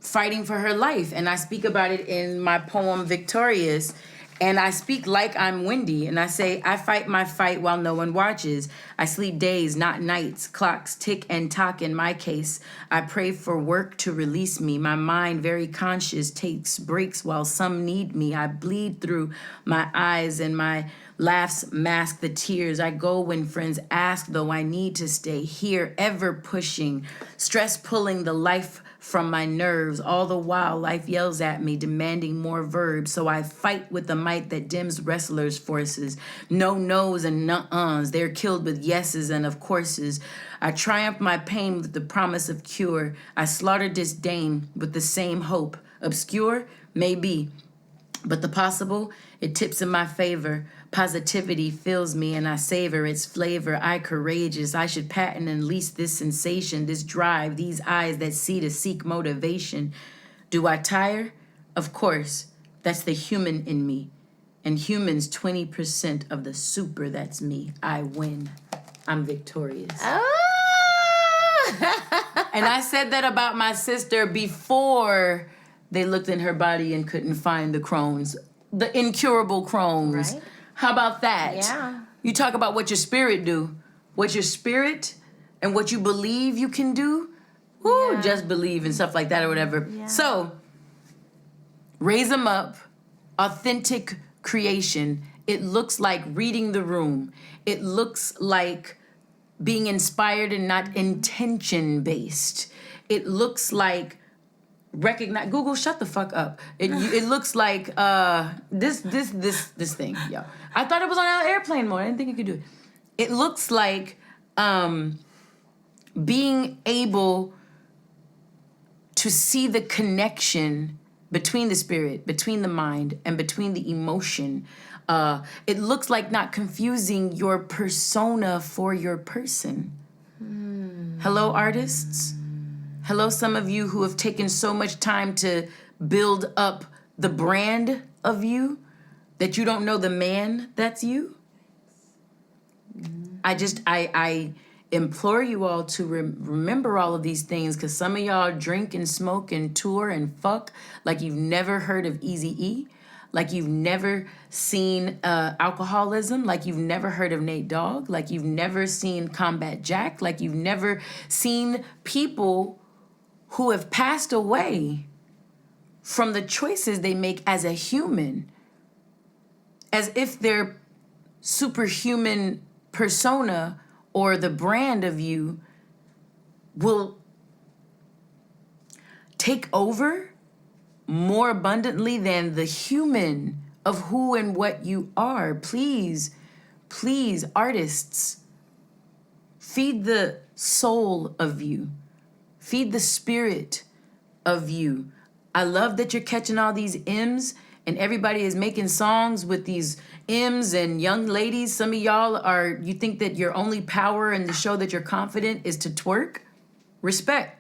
fighting for her life. And I speak about it in my poem, Victorious. And I speak like I'm Wendi, and I say, I fight my fight while no one watches. I sleep days, not nights. Clocks tick and tock in my case. I pray for work to release me. My mind, very conscious, takes breaks while some need me. I bleed through my eyes, and my laughs mask the tears. I go when friends ask, though I need to stay here, ever pushing. Stress pulling the life from my nerves. All the while, life yells at me, demanding more verbs. So I fight with the might that dims wrestlers' forces. No no's and nuh-uhs. They're killed with yeses and of courses. I triumph my pain with the promise of cure. I slaughter disdain with the same hope. Obscure? Maybe. But the possible, it tips in my favor. Positivity fills me and I savor its flavor. I courageous. I should patent and lease this sensation, this drive, these eyes that see to seek motivation. Do I tire? Of course. That's the human in me. And humans 20% of the super that's me. I win. I'm victorious. Oh! And I said that about my sister before they looked in her body and couldn't find the Crohn's. The incurable Crohn's. Right. How about that? Yeah. You talk about what your spirit do. What your spirit and what you believe you can do. Woo, Yeah. just believe and stuff like that or whatever. Yeah. So, raise them up. Authentic creation. It looks like reading the room. It looks like being inspired and not intention based. It looks like recognize. Google, shut the fuck up. It looks like this thing, yo. I thought it was on our airplane mode. I didn't think you could do it. It looks like being able to see the connection between the spirit, between the mind, and between the emotion. It looks like not confusing your persona for your person. Hello, artists. Hello, some of you who have taken so much time to build up the brand of you that you don't know the man that's you. I implore you all to remember all of these things, because some of y'all drink and smoke and tour and fuck like you've never heard of Eazy-E, like you've never seen alcoholism, like you've never heard of Nate Dogg, like you've never seen Combat Jack, like you've never seen people who have passed away from the choices they make as a human, as if their superhuman persona or the brand of you will take over more abundantly than the human of who and what you are. Please, artists, feed the soul of you. Feed the spirit of you. I love that you're catching all these M's and everybody is making songs with these M's and young ladies. Some of y'all you think that your only power in the show that you're confident is to twerk. Respect.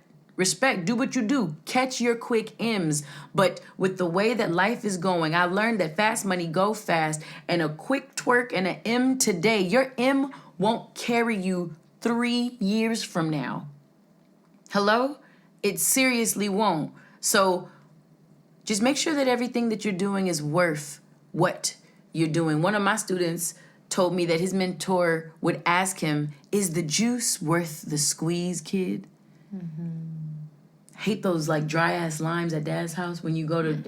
Do what you do. Catch your quick M's. But with the way that life is going, I learned that fast money go fast, and a quick twerk and an M today, your M won't carry you 3 years from now. Hello? It seriously won't. So just make sure that everything that you're doing is worth what you're doing. One of my students told me that his mentor would ask him, is the juice worth the squeeze, kid? Hate those like dry ass limes at dad's house when you go to,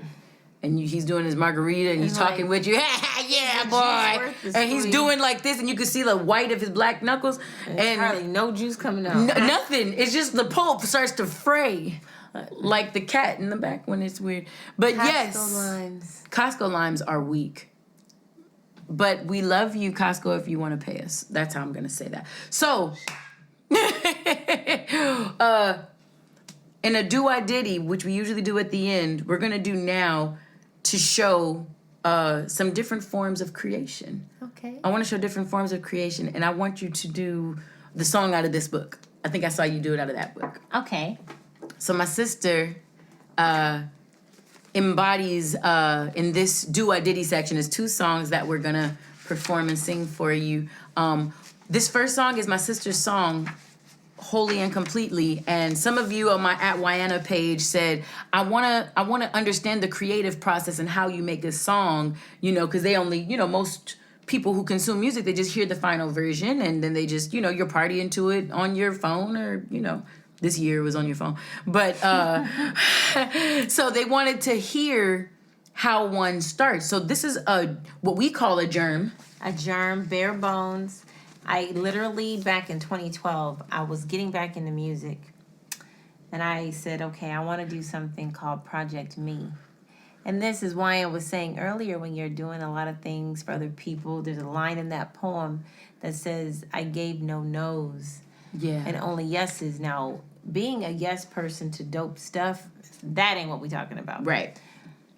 and he's doing his margarita and he's talking like, with you. Yeah, boy. And he's doing like this, and you can see the white of his black knuckles. And hardly no juice coming out. Nothing. It's just the pulp starts to fray. Like the cat in the back when it's weird. But Costco limes are weak. But we love you, Costco, if you want to pay us. That's how I'm going to say that. So, in a do-I-diddy, which we usually do at the end, we're going to do now to show some different forms of creation. Okay. I want to show different forms of creation, and I want you to do the song out of this book. I think I saw you do it out of that book. Okay. So my sister embodies, in this do-I-diddy section, is 2 songs that we're going to perform and sing for you. This first song is my sister's song, Wholly and Completely. And some of you on my @Wyanna page said, I wanna understand the creative process and how you make a song, because they only, most people who consume music, they just hear the final version and then they just, you're partying to it on your phone or, this year it was on your phone. But, so they wanted to hear how one starts. So this is what we call a germ. A germ, bare bones. I literally, back in 2012, I was getting back into music. And I said, okay, I want to do something called Project Me. And this is why I was saying earlier, when you're doing a lot of things for other people, there's a line in that poem that says, I gave no no's. Yeah. And only yeses. Now, being a yes person to dope stuff, that ain't what we're talking about. Right.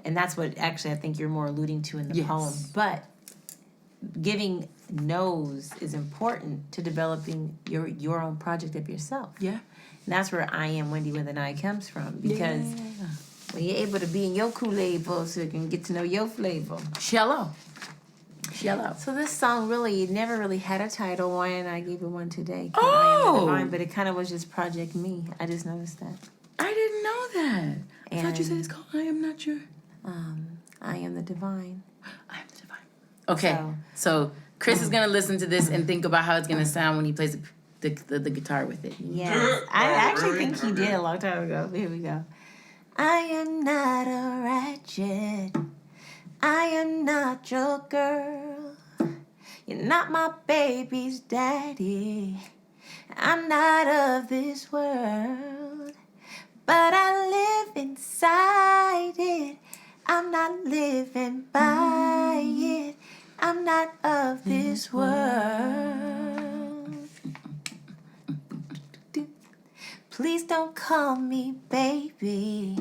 And that's what actually I think you're more alluding to in the poem. But giving no's is important to developing your own project of yourself. Yeah. And that's where I Am Wendy with an I comes from. Because when you're able to be in your Kool-Aid bowl so you can get to know your flavor. Shallow. So this song really never really had a title. Why and I gave it one today. Called I Am the Divine, but it kind of was just Project Me. I just noticed that. I didn't know that. I thought you said it's called I Am Not Your... I Am the Divine. I Am the Divine. Okay, so Chris is gonna listen to this and think about how it's gonna sound when he plays the guitar with it. Yes. I actually think he did a long time ago. Here we go. I am not a ratchet. I am not your girl. You're not my baby's daddy. I'm not of this world. But I live inside it. I'm not living by it. I'm not of this world. Please don't call me baby.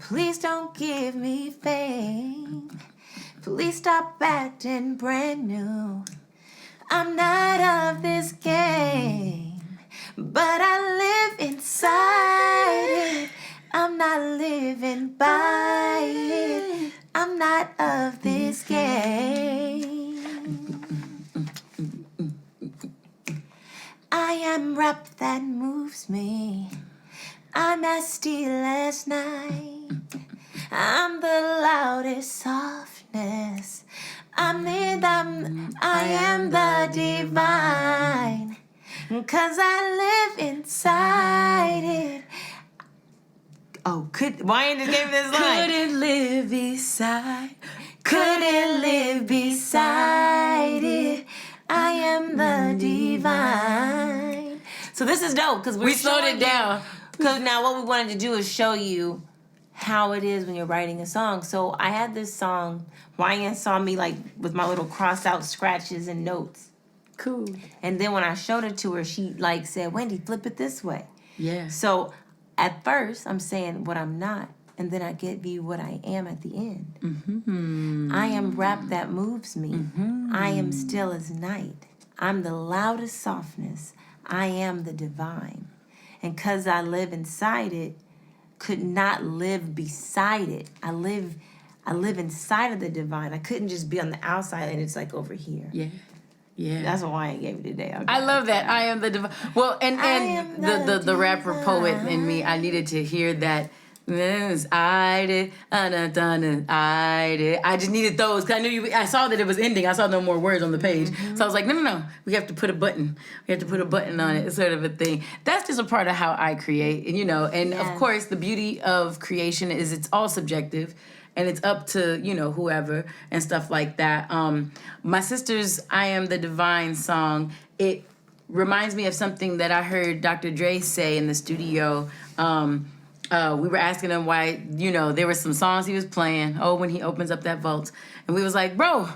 Please don't give me fame. Please stop acting brand new. I'm not of this game. But I live inside it. I'm not living by it. I'm not of this game. I am rap that moves me. I'm as still as night. I'm the loudest softness. I am the divine. 'Cause I live inside it. Oh, Wyann just gave me this line. Couldn't live beside it. I am the divine. So this is dope because we slowed it down. Because now what we wanted to do is show you how it is when you're writing a song. So I had this song. Wyann saw me like with my little crossed out scratches and notes. Cool. And then when I showed it to her, she like said, "Wendi, flip it this way." Yeah. So at first I'm saying what I'm not, and then I give you what I am at the end. Mm-hmm. I am rap that moves me. Mm-hmm. I am still as night. I'm the loudest softness. I am the divine. And 'cause I live inside it, could not live beside it. I live inside of the divine. I couldn't just be on the outside and it's like over here. Yeah. Yeah. That's why I gave it today. Okay. I love that. I am the divine. Well, and am the rapper poet in me, I needed to hear that. I did. I just needed those because I knew I saw that it was ending. I saw no more words on the page, so I was like, no. We have to put a button. We have to put a button on it, sort of a thing. That's just a part of how I create, and And Yes. of course, the beauty of creation is it's all subjective. And it's up to, whoever and stuff like that. My sister's I Am the Divine song, it reminds me of something that I heard Dr. Dre say in the studio. We were asking him why, there were some songs he was playing. When he opens up that vault. And we was like, bro,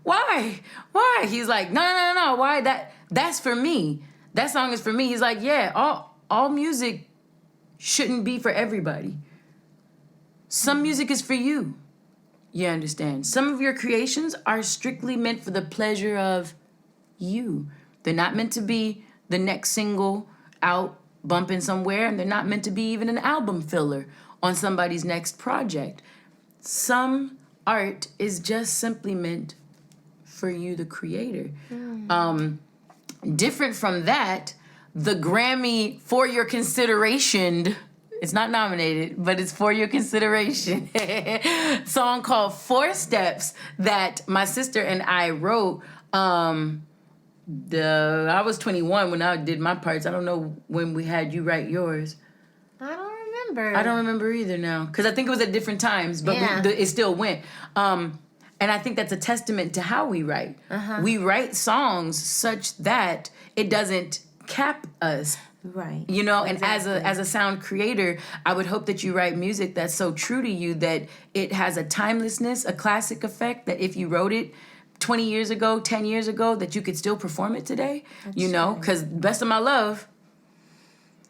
why? He's like, no, why? That's for me. That song is for me. He's like, yeah, all music shouldn't be for everybody. Some music is for you. You understand? Some of your creations are strictly meant for the pleasure of you. They're not meant to be the next single out bumping somewhere, and they're not meant to be even an album filler on somebody's next project. Some art is just simply meant for you, the creator. Different from that, the Grammy For Your Consideration, it's not nominated, but it's for your consideration. Song called 4 Steps that my sister and I wrote. I was 21 when I did my parts. I don't know when we had you write yours. I don't remember. I don't remember either now. Because I think it was at different times, but it still went. And I think that's a testament to how we write. Uh-huh. We write songs such that it doesn't cap us. Right. And as a sound creator, I would hope that you write music that's so true to you that it has a timelessness, a classic effect, that if you wrote it 20 years ago, 10 years ago, that you could still perform it today. That's because Best of My Love.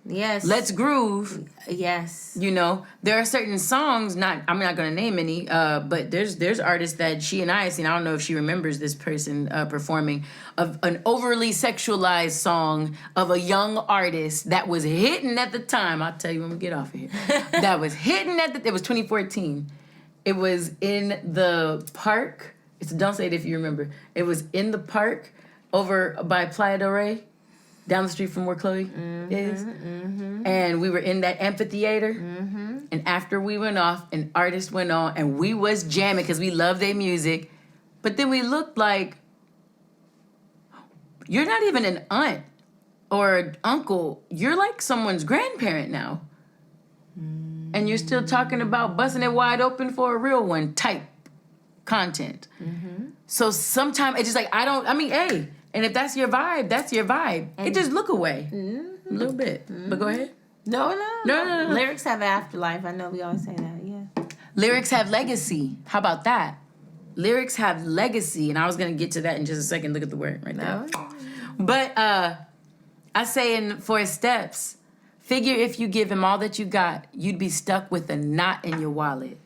Yes. Let's Groove. Yes. There are certain songs, I'm not going to name any, but there's artists that she and I have seen. I don't know if she remembers this person performing of an overly sexualized song of a young artist that was hitting at the time. I'll tell you when we get off of here. That was hitting it was 2014. It was in the park. Don't say it if you remember. It was in the park over by Playa del Rey. Down the street from where Chloe is. Mm-hmm. And we were in that amphitheater. Mm-hmm. And after we went off, an artist went on, and we was jamming because we love their music. But then we looked like you're not even an aunt or uncle. You're like someone's grandparent now. And you're still talking about busting it wide open for a real one type content. So sometimes it's just like, hey, and if that's your vibe, that's your vibe. It just look away a little bit. But go ahead. No. No. Lyrics have afterlife. I know we always say that, yeah. Lyrics have legacy. How about that? Lyrics have legacy. And I was going to get to that in just a second. Look at the word right there. No. But I say in 4 steps, figure if you give him all that you got, you'd be stuck with a knot in your wallet.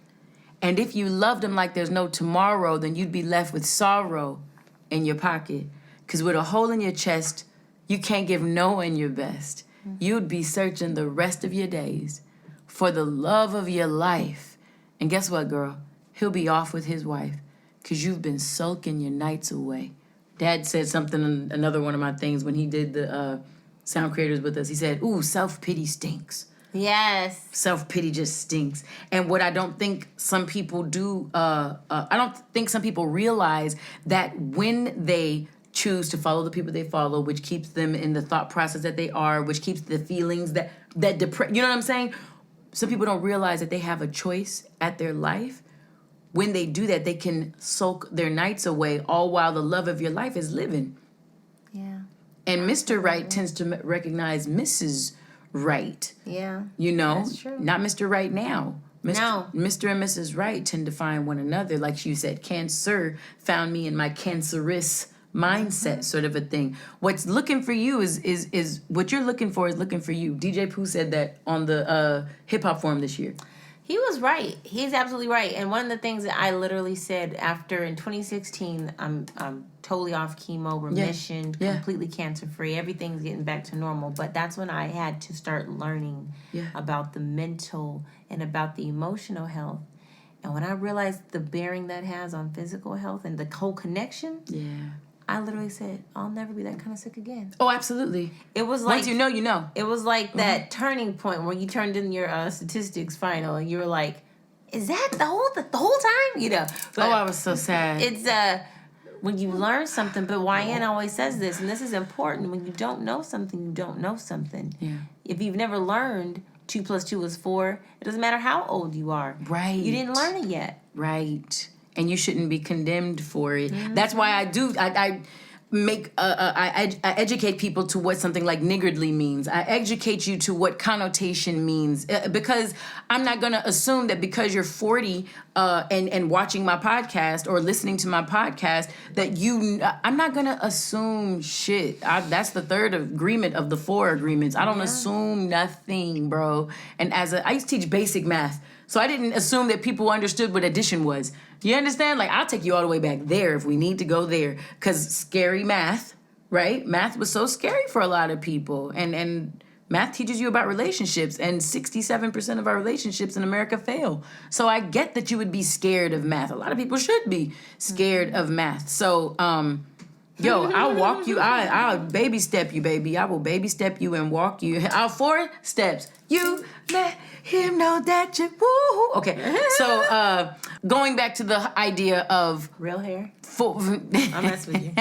And if you loved him like there's no tomorrow, then you'd be left with sorrow in your pocket. Because with a hole in your chest, you can't give no one your best. You'd be searching the rest of your days for the love of your life. And guess what, girl? He'll be off with his wife because you've been sulking your nights away. Dad said something in another one of my things when he did the Sound Creators with us. He said, ooh, self-pity stinks. Yes. Self-pity just stinks. And what I don't think some people do, I don't think some people realize that when they choose to follow the people they follow, which keeps them in the thought process that they are, which keeps the feelings that depress, you know what I'm saying? Some people don't realize that they have a choice at their life. When they do that, they can sulk their nights away, all while the love of your life is living. Yeah. And Mr. Right tends to recognize Mrs. Right. Yeah. You know? That's true. Not Mr. Right now. No. Mr. and Mrs. Right tend to find one another. Like you said, Cancer found me in my cancerous mindset, sort of a thing. What's looking for you is what you're looking for is looking for you. DJ Pooh said that on the hip hop forum this year. He was right. He's absolutely right. And one of the things that I literally said after in 2016, I'm totally off chemo, remission, completely cancer free. Everything's getting back to normal. But that's when I had to start learning about the mental and about the emotional health. And when I realized the bearing that has on physical health and the whole connection, I literally said, I'll never be that kind of sick again. Oh, absolutely. It was like... Once you know, you know. It was like that turning point where you turned in your statistics final and you were like, is that the whole time? You know. But I was so sad. It's when you learn something, but Wyann always says this, and this is important. When you don't know something, you don't know something. Yeah. If you've never learned 2 + 2 is 4, it doesn't matter how old you are. Right. You didn't learn it yet. Right. And you shouldn't be condemned for it. That's why I educate people to what something like niggardly means. I educate you to what connotation means, because I'm not going to assume that because you're 40 and watching my podcast or listening to my podcast that I'm not going to assume shit. That's the 3rd agreement of the 4 agreements. I don't assume nothing, bro. And I used to teach basic math, so I didn't assume that people understood what addition was. You understand? Like, I'll take you all the way back there if we need to go there. Because scary math, right? Math was so scary for a lot of people. And math teaches you about relationships. And 67% of our relationships in America fail. So I get that you would be scared of math. A lot of people should be scared of math. So, I'll walk you. I'll baby step you, baby. I will baby step you and walk you. I'll 4 steps. You let him know that you woo. Okay, so going back to the idea of Real hair? I'm messing with you.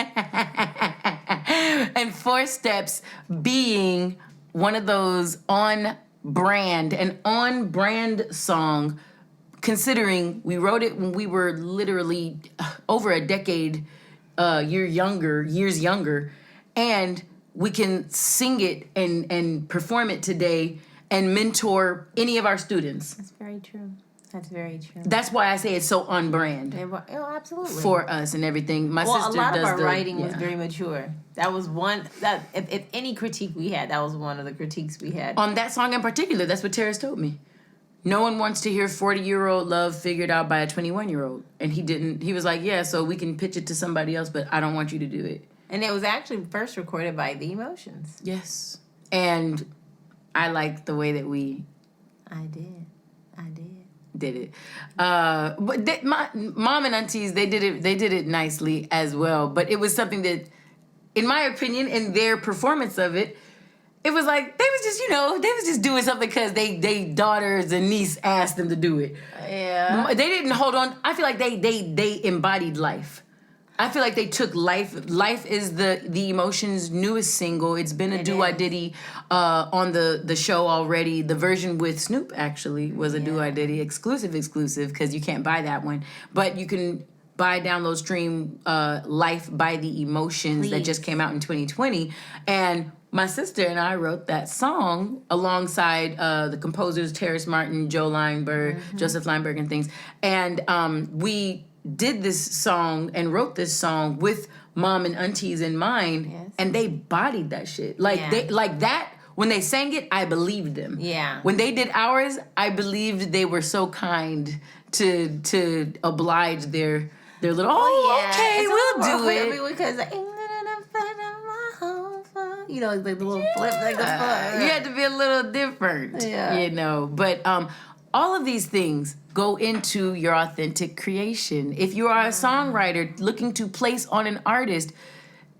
And 4 steps being one of those an on-brand song, considering we wrote it when we were literally over a decade years younger, and we can sing it and perform it today and mentor any of our students. That's very true. That's very true. That's why I say it's so on brand. Oh, absolutely. For us and everything. My sister a lot does of our writing was very mature. That was one that if any critique we had, that was one of the critiques we had. On that song in particular, that's what Terrace told me. No one wants to hear 40-year-old love figured out by a 21-year-old. And he didn't. He was like, yeah, so we can pitch it to somebody else, but I don't want you to do it. And it was actually first recorded by The Emotions. Yes. And I liked the way that we... I did it. But my mom and aunties, they did it nicely as well. But it was something that, in my opinion, in their performance of it, it was like they was just doing something because they daughters and niece asked them to do it. Yeah. They didn't hold on. I feel like they embodied life. I feel like they took Life. Life is the Emotions' newest single. It's been a do-I-diddy on the show already. The version with Snoop actually was a do-I-diddy exclusive because you can't buy that one. But you can buy, download, stream Life by the Emotions that just came out in 2020. And my sister and I wrote that song alongside the composers Terrace Martin, Joseph Lineberg, and things. And we did this song and wrote this song with mom and aunties in mind, and they bodied that shit. They like that. When they sang it, I believed them. Yeah. When they did ours, I believed they were so kind to oblige their little. Okay, we'll do it. Because you know, like the little flip, like the fun. You had to be a little different. You know, but all of these things go into your authentic creation. If you are a songwriter looking to place on an artist,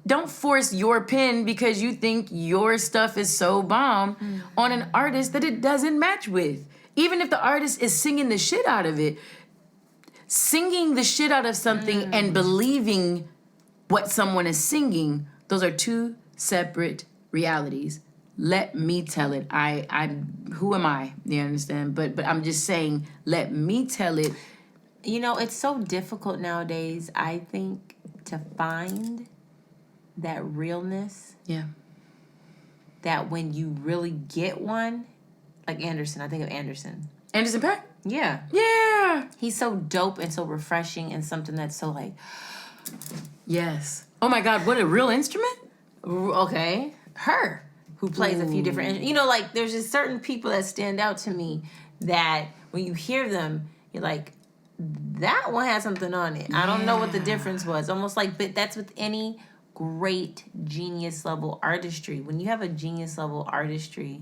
don't force your pen because you think your stuff is so bomb on an artist that it doesn't match with. Even if the artist is singing the shit out of it, singing the shit out of something and believing what someone is singing, those are two separate realities. Let me tell it. Who am I? You understand? But I'm just saying, let me tell it. You know, it's so difficult nowadays, I think, to find that realness. Yeah. That when you really get one, like Anderson, I think of Anderson. Anderson .Paak? Yeah. Yeah. He's so dope and so refreshing and something that's so like... Yes. Oh my God, what a real instrument? Okay. Her. Who plays a few different... You know, like, there's just certain people that stand out to me that when you hear them, you're like, that one has something on it. I don't know what the difference was. Almost like, but that's with any great genius level artistry. When you have a genius level artistry,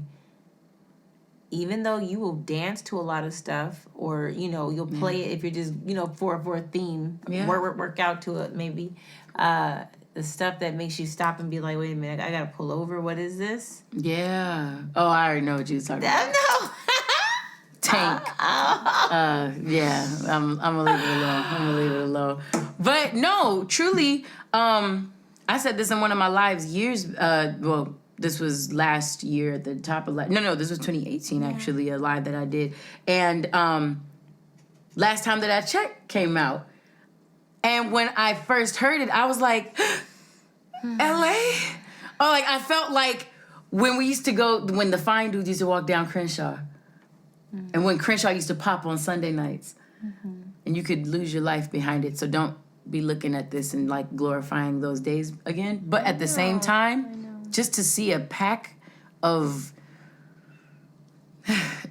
even though you will dance to a lot of stuff, or, you know, you'll play it if you're just, you know, for a theme, work out to it maybe, the stuff that makes you stop and be like, wait a minute, I gotta pull over. What is this? Yeah. Oh, I already know what you're talking about. No. Tank. Yeah. I'm gonna leave it alone. But no, truly, I said this in one of my lives this was last year at the top of this was 2018 actually, a live that I did. And last time that check came out, and when I first heard it, I was like, LA? Oh, like I felt like when the fine dudes used to walk down Crenshaw, and when Crenshaw used to pop on Sunday nights, and you could lose your life behind it. So don't be looking at this and like glorifying those days again. But at the same time, just to see a pack of...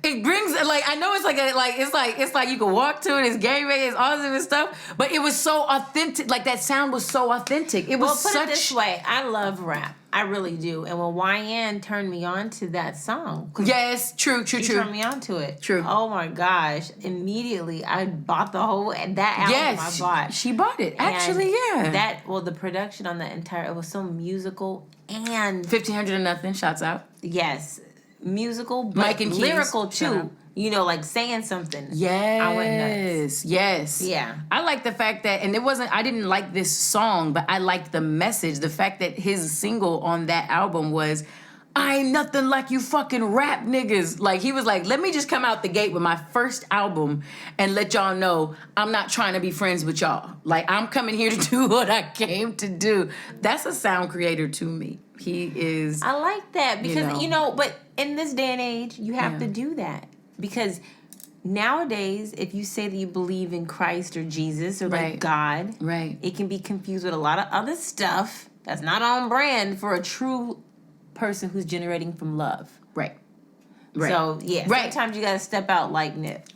It brings, like, I know it's like you can walk to it, it's gang bang, it's awesome and stuff, but it was so authentic. Like, that sound was so authentic. It was put it this way, I love rap. I really do. And when Wyann turned me on to that song. Yes, true. She turned me on to it. True. Oh my gosh. Immediately, I bought that album I bought. She bought it. Actually, yeah. The production on that entire, it was so musical and... 1500 and nothing, shots out. Yes. Musical, but Mike and Keys. Lyrical too. You know, like saying something. Yes. I went nuts. Yes. Yeah. I like the fact that, and I didn't like this song, but I liked the message. The fact that his single on that album was, I ain't nothing like you fucking rap niggas. Like, he was like, let me just come out the gate with my first album and let y'all know I'm not trying to be friends with y'all. Like, I'm coming here to do what I came to do. That's a sound creator to me. He is... I like that because, but in this day and age, you have to do that. Because nowadays, if you say that you believe in Christ or Jesus or like God, it can be confused with a lot of other stuff that's not on brand for a true person who's generating from love. Right. So, sometimes you got to step out like Nip.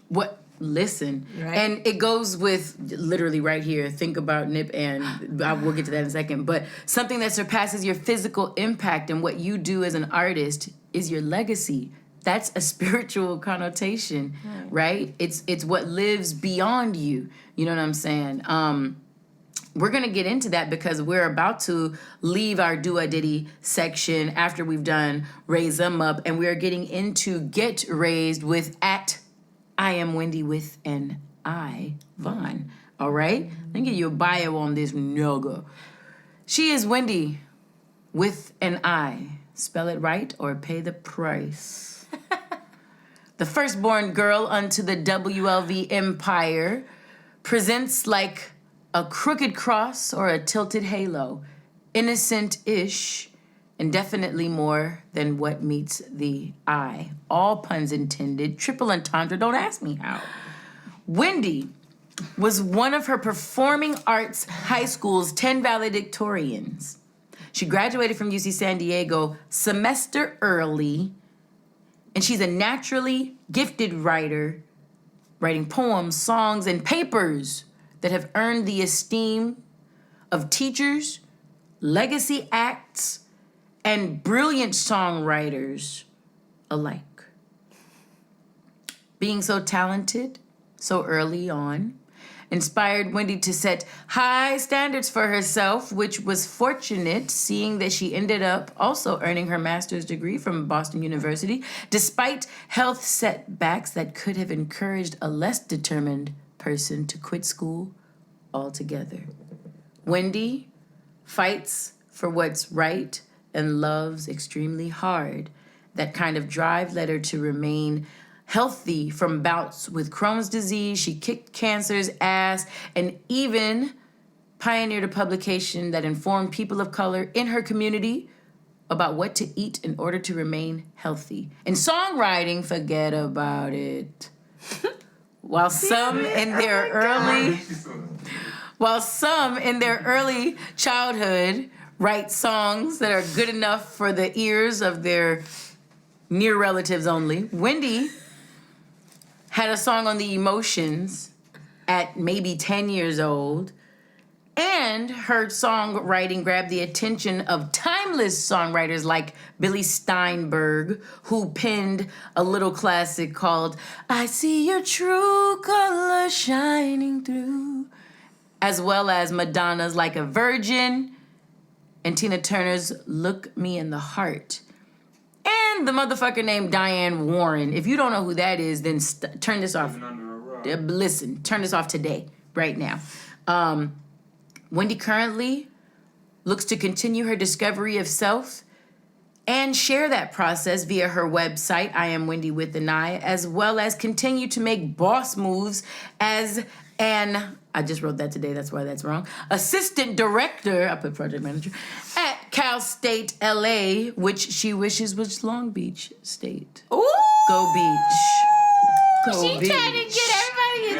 Listen, and it goes with literally right here. Think about Nip, and we'll get to that in a second. But something that surpasses your physical impact and what you do as an artist is your legacy. That's a spiritual connotation, right? It's what lives beyond you. You know what I'm saying? We're going to get into that because we're about to leave our do-a-diddy section after we've done Raise Them Up, and we're getting into Get Raised with I am Wendi with an I, Vaughn. All right? Let me give you a bio on this nigga. She is Wendi with an I. Spell it right or pay the price. The firstborn girl unto the WLV empire presents like a crooked cross or a tilted halo. Innocent-ish and definitely more than what meets the eye. All puns intended. Triple entendre, don't ask me how. Wendi was one of her performing arts high school's 10 valedictorians. She graduated from UC San Diego semester early, and she's a naturally gifted writer, writing poems, songs, and papers that have earned the esteem of teachers, legacy acts, and brilliant songwriters alike. Being so talented so early on inspired Wendi to set high standards for herself, which was fortunate, seeing that she ended up also earning her master's degree from Boston University, despite health setbacks that could have encouraged a less determined person to quit school altogether. Wendi fights for what's right and loves extremely hard. That kind of drive led her to remain healthy from bouts with Crohn's disease. She kicked cancer's ass and even pioneered a publication that informed people of color in her community about what to eat in order to remain healthy. And songwriting, forget about it. While some in their early childhood write songs that are good enough for the ears of their near relatives only, Wendi had a song on the emotions at maybe 10 years old, and her songwriting grabbed the attention of timeless songwriters like Billy Steinberg, who penned a little classic called I See Your True Color Shining Through, as well as Madonna's Like a Virgin and Tina Turner's Look Me in the Heart. And the motherfucker named Diane Warren. If you don't know who that is, then turn this off. Listen, turn this off today, right now. Wendi currently looks to continue her discovery of self and share that process via her website, iamwendiwithani, as well as continue to make boss moves as I just wrote that today, that's why that's wrong, assistant director, I put project manager, at Cal State LA, which she wishes was Long Beach State. Ooh! Go Beach. Go She Beach. trying to get everybody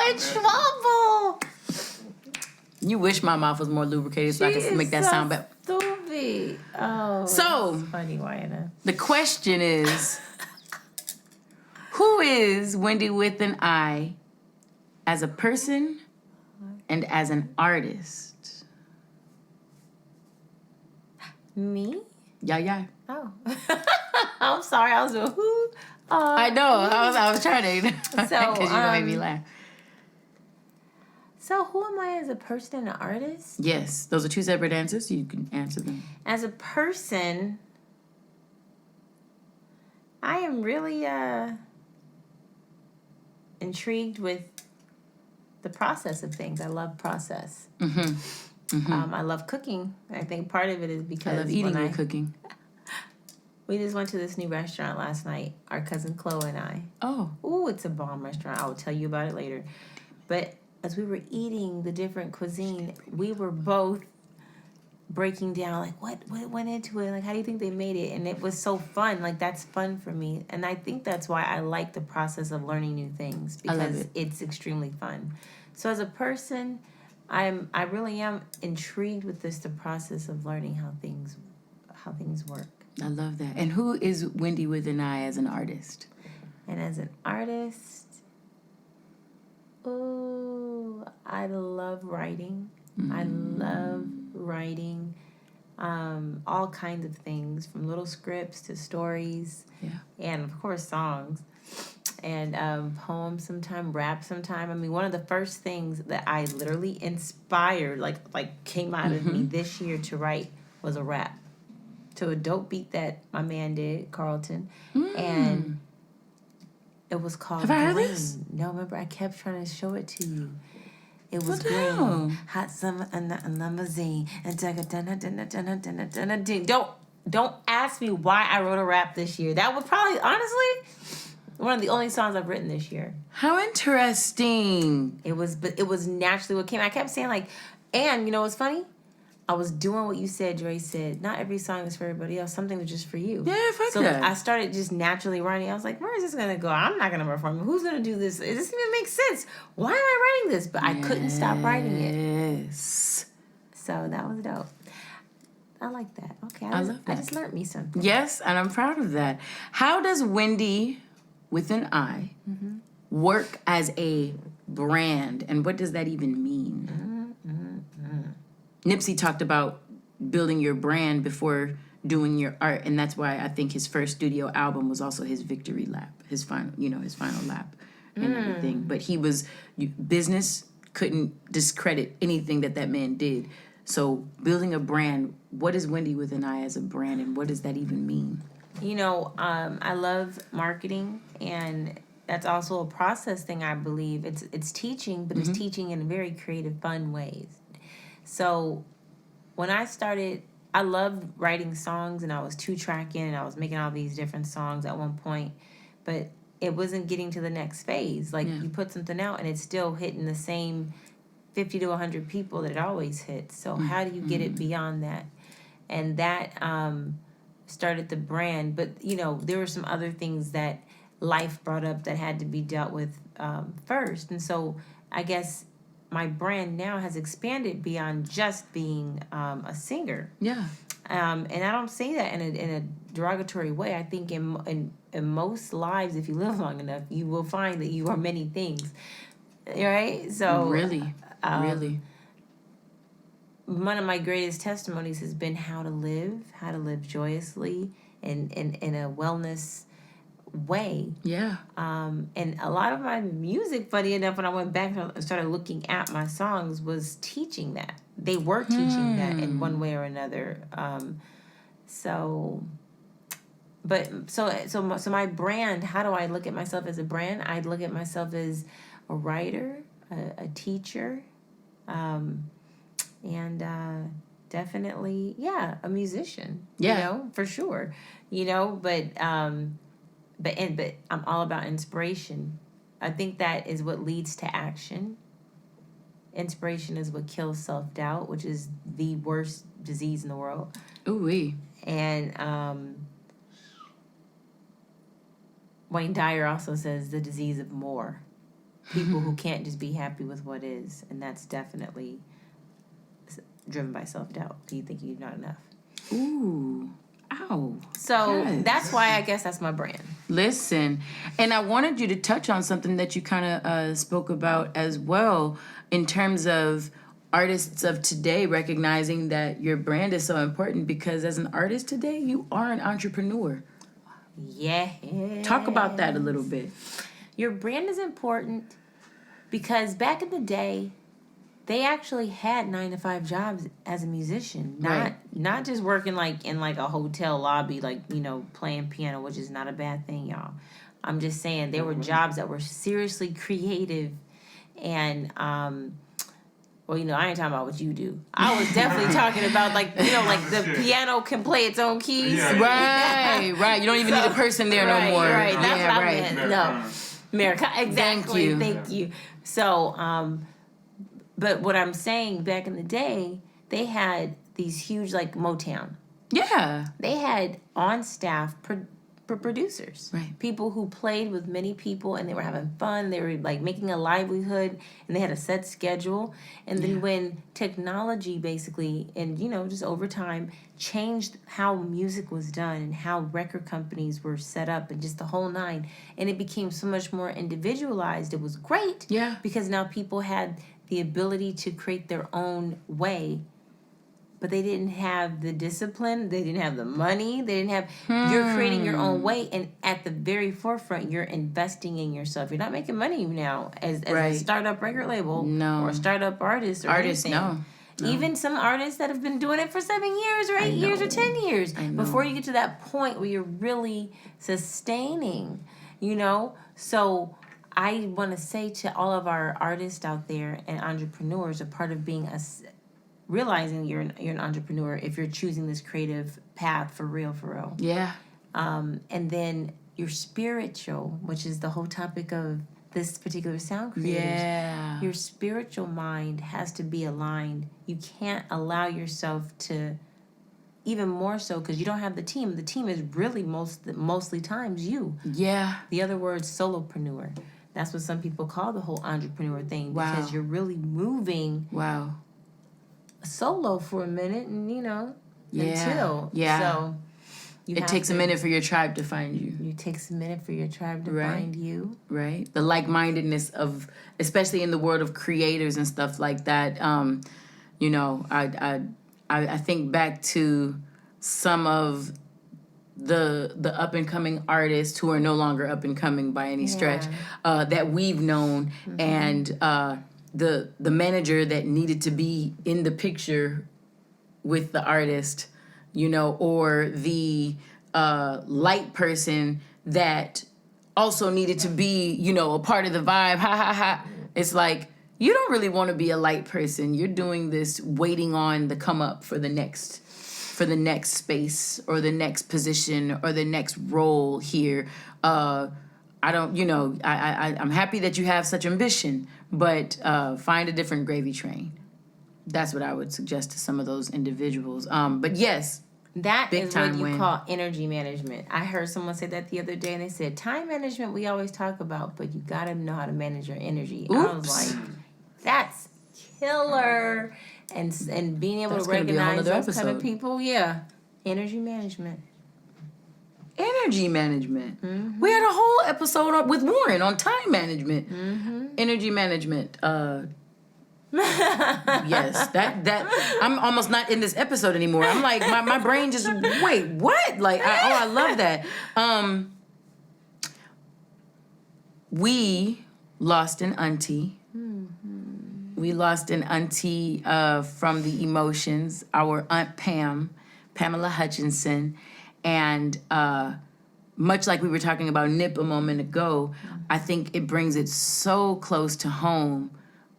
in trouble. You wish my mouth was more lubricated so I could make that sound better. Stupid. Oh, So, that's funny, Wyann. the question is, who is Wendi with an I as a person and as an artist? Me? Yeah. Oh. I'm sorry, I was doing who? I know. I was trying to. Because So, you made me laugh. So who am I as a person and an artist? Yes, those are two separate answers. You can answer them. As a person, I am really intrigued with the process of things. I love process. I love cooking. I think part of it is because I love eating and cooking. We just went to this new restaurant last night, our cousin Chloe and I. Oh. Ooh, it's a bomb restaurant. I will tell you about it later. But as we were eating the different cuisine, we were both breaking down, like, what went into it? Like, how do you think they made it? And it was so fun. Like, that's fun for me. And I think that's why I like the process of learning new things, because it's extremely fun. So as a person, I really am intrigued with the process of learning how things work. I love that. And who is Wendi with an I as an artist? And as an artist, I love writing. I love writing all kinds of things, from little scripts to stories, and of course songs, and poems sometime, rap sometime. I mean, one of the first things that I literally inspired, like came out of me this year to write, was a rap to a dope beat that my man did, Carlton, and it was called Have I heard Green. this? No, remember, I kept trying to show it to you. It was green. Hot summer and a limousine. And don't ask me why I wrote a rap this year. That was probably, honestly, one of the only songs I've written this year. How interesting. It was naturally what came. I kept saying like, and you know what's funny? I was doing what you said, Dre said. Not every song is for everybody else. Something was just for you. Yeah, fuck so that. I started just naturally writing. I was like, where is this going to go? I'm not going to perform. Who's going to do this? It doesn't even make sense. Why am I writing this? But I couldn't stop writing it. Yes. So that was dope. I like that. Okay. I love that. I just learned me something. Yes, and I'm proud of that. How does Wendi with an I work as a brand, and what does that even mean? Nipsey talked about building your brand before doing your art, and that's why I think his first studio album was also his victory lap, his final lap and everything. But business couldn't discredit anything that man did. So building a brand, what is Wendi with an I as a brand, and what does that even mean? You know, I love marketing, and that's also a process thing, I believe. It's teaching, but it's teaching in very creative, fun ways. So when I started, I loved writing songs, and I was 2-tracking, and I was making all these different songs at one point, but it wasn't getting to the next phase. Like, you put something out, and it's still hitting the same 50 to 100 people that it always hits. So how do you get it beyond that? And that started the brand. But, you know, there were some other things that life brought up that had to be dealt with first. And so I guess my brand now has expanded beyond just being a singer. Yeah. And I don't say that in a derogatory way. I think in most lives, if you live long enough, you will find that you are many things. Right? So Really. One of my greatest testimonies has been how to live joyously and in a wellness way. Yeah. And a lot of my music, funny enough, when I went back and started looking at my songs, was teaching that. They were teaching that in one way or another. So my brand, how do I look at myself as a brand? I look at myself as a writer, a teacher, and definitely, a musician. Yeah. You know, for sure. You know, but I'm all about inspiration. I think that is what leads to action. Inspiration is what kills self-doubt, which is the worst disease in the world. Ooh-wee. And Wayne Dyer also says the disease of more. People who can't just be happy with what is. And that's definitely driven by self-doubt. You think you're not enough. Ooh. Ow. So yes. That's why I guess that's my brand. Listen, and I wanted you to touch on something that you kind of spoke about as well in terms of artists of today recognizing that your brand is so important, because as an artist today, you are an entrepreneur. Yeah. Talk about that a little bit. Your brand is important because back in the day, they actually had 9-to-5 jobs as a musician, not just working like in like a hotel lobby, like, you know, playing piano, which is not a bad thing, y'all. I'm just saying there were jobs that were seriously creative, and well, you know, I ain't talking about what you do. I was definitely talking about, like, you know, like the piano can play its own keys. Yeah. Right. You don't even need a person there no more. Right. That's what I meant. Americana. No, America. Exactly. Thank you. So, but what I'm saying, back in the day, they had these huge, like Motown. Yeah. They had on staff producers, right? People who played with many people, and they were having fun. They were like making a livelihood, and they had a set schedule. And then when technology basically, and you know, just over time, changed how music was done and how record companies were set up, and just the whole nine, and it became so much more individualized. It was great, because now people had the ability to create their own way. But they didn't have the discipline. They didn't have the money. They didn't have... You're creating your own way. And at the very forefront, you're investing in yourself. You're not making money now as a startup record label. No. Or a startup artist or anything. No. Even some artists that have been doing it for 7 years or 8 years or 10 years. Before you get to that point where you're really sustaining, you know? So I want to say to all of our artists out there and entrepreneurs, a part of being realizing you're an entrepreneur if you're choosing this creative path for real. Yeah. And then your spiritual, which is the whole topic of this particular sound creators. Yeah. Your spiritual mind has to be aligned. You can't allow yourself to, even more so because you don't have the team. The team is really mostly times you. Yeah. The other word, solopreneur. That's what some people call the whole entrepreneur thing because you're really moving solo for a minute and, until. Yeah. So it takes a minute for your tribe to find you. It takes a minute for your tribe to find you. Right. The like-mindedness of, especially in the world of creators and stuff like that. I think back to some of the up and coming artists who are no longer up and coming by any stretch that we've known, and the manager that needed to be in the picture with the artist, or the light person that also needed to be, a part of the vibe. Ha ha ha. It's like, you don't really want to be a light person. You're doing this waiting on the come up for the next space or the next position or the next role here. I'm happy that you have such ambition, but find a different gravy train. That's what I would suggest to some of those individuals. But yes, that is what you Win. call energy management. I heard someone say that the other day, and they said time management we always talk about, but you gotta know how to manage your energy. Oops. I was like, that's killer. And being able to recognize those kind of people, energy management. Energy management. Mm-hmm. We had a whole episode with Warren on time management. Mm-hmm. Energy management. Yes, that I'm almost not in this episode anymore. I'm like, my brain just, wait, what? Like, I love that. We lost an auntie. Mm-hmm. We lost an auntie from the emotions, our Aunt Pamela Hutchinson. And much like we were talking about Nip a moment ago, I think it brings it so close to home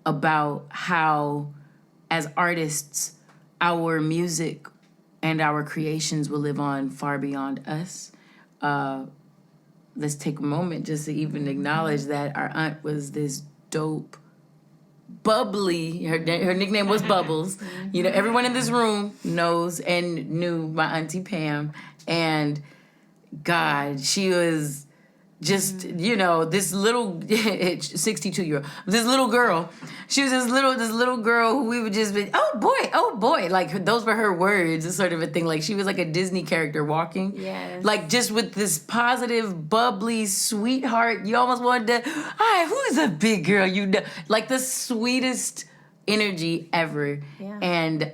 about how, as artists, our music and our creations will live on far beyond us. Let's take a moment just to even acknowledge that our aunt was this dope, bubbly, her nickname was Bubbles. Everyone in this room knows and knew my Auntie Pam. And God, she was just, this little 62-year-old, this little girl. She was this little girl who we would just be, oh boy. Like, those were her words, sort of a thing. Like, she was like a Disney character walking. Yes. Like, just with this positive, bubbly, sweetheart. You almost wanted to, hi, who's a big girl? Like, the sweetest energy ever. Yeah. And,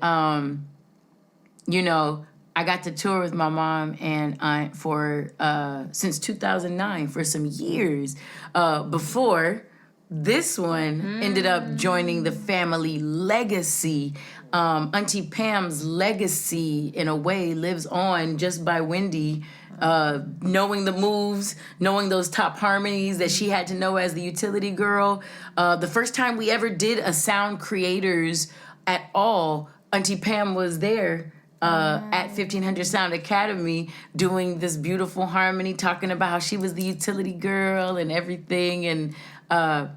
I got to tour with my mom and aunt for since 2009 for some years before this one ended up joining the family legacy. Auntie Pam's legacy, in a way, lives on just by Wendi knowing the moves, knowing those top harmonies that she had to know as the utility girl. The first time we ever did a Sound Creators at all, Auntie Pam was there. At 1500 Sound Academy, doing this beautiful harmony, talking about how she was the utility girl and everything. And I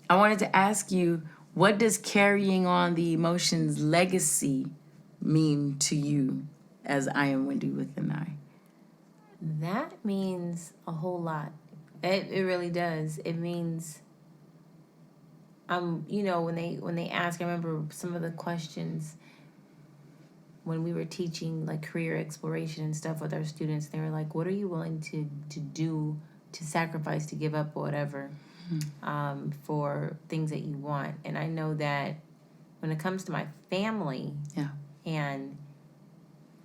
wanted to ask you, what does carrying on the emotions legacy mean to you as I Am Wendy with an I? That means a whole lot. It really does. It means, when they ask, I remember some of the questions when we were teaching like career exploration and stuff with our students. They were like, what are you willing to do, to sacrifice, to give up, or whatever, for things that you want? And I know that when it comes to my family and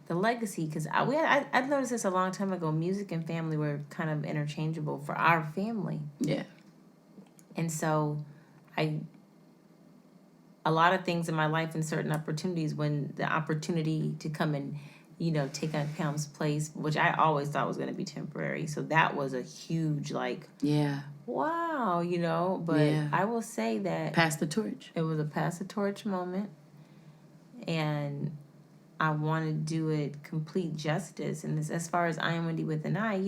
the legacy, because I've noticed this a long time ago, music and family were kind of interchangeable for our family. Yeah. And so a lot of things in my life and certain opportunities, when the opportunity to come and take on Pam's place, which I always thought was going to be temporary. So that was a huge, like, Yeah. wow, But Yeah. I will say that Pass the torch. it was a pass the torch moment. And I want to do it complete justice. And as far as I Am Wendy with an I,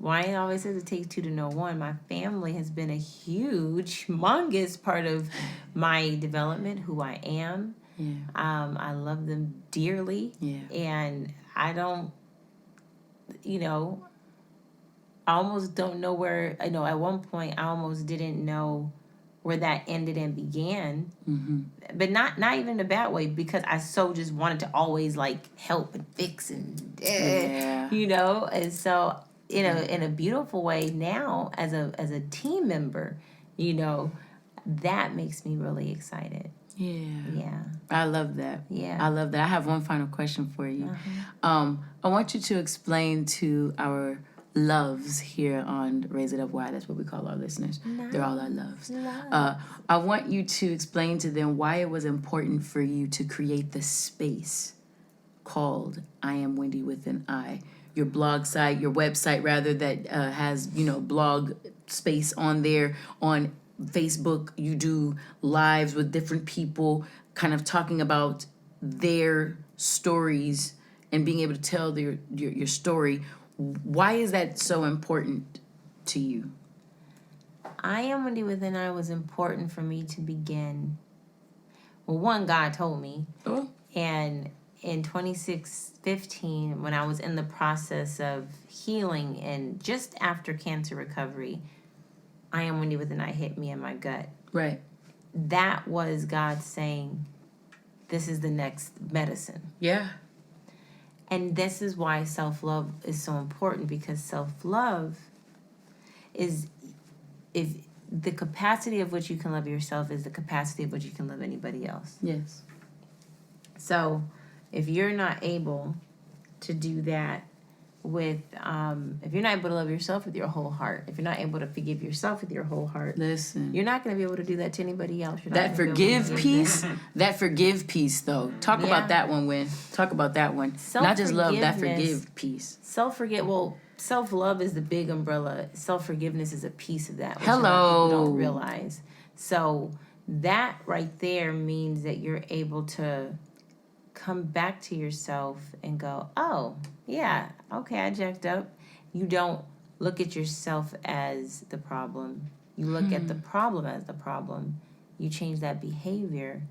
Wyann always says it takes two to know one. My family has been a huge, humongous part of my development, who I am. Yeah. I love them dearly. Yeah. And I don't, I almost don't know where, at one point I almost didn't know where that ended and began. Mm-hmm. But not even in a bad way, because I so just wanted to always like help and fix and Yeah. and so in a beautiful way now as a team member, that makes me really excited. Yeah. I love that. Yeah. I love that. I have one final question for you. I want you to explain to our loves here on Raise It Up Why. That's what we call our listeners. Nice. They're all our loves. Love. I want you to explain to them why it was important for you to create the space called I Am Wendy with an I. Your blog site, your website rather, that has, blog space on there. On Facebook, you do lives with different people kind of talking about their stories and being able to tell your story. Why is that so important to you? I Am Wendy with an I was important for me to begin. Well, one, God told me. Oh. And in 2015, when I was in the process of healing and just after cancer recovery, I Am Wendy with an I hit me in my gut. Right. That was God saying, this is the next medicine. Yeah. And this is why self-love is so important, because self-love is, if the capacity of which you can love yourself is the capacity of which you can love anybody else. Yes. So if you're not able to do that with, if you're not able to love yourself with your whole heart, if you're not able to forgive yourself with your whole heart, Listen. you're not going to be able to do that to anybody else. You're not That gonna be able to forgive do piece, that forgive piece, though. Talk Yeah. about that one, Wynn. Talk about that one. Not just love, that forgive piece. Self-love is the big umbrella. Self-forgiveness is a piece of that, which Hello. a lot of people don't realize. So that right there means that you're able to come back to yourself and go, oh, yeah, okay, I jacked up. You don't look at yourself as the problem. You look at the problem as the problem. You change that behavior,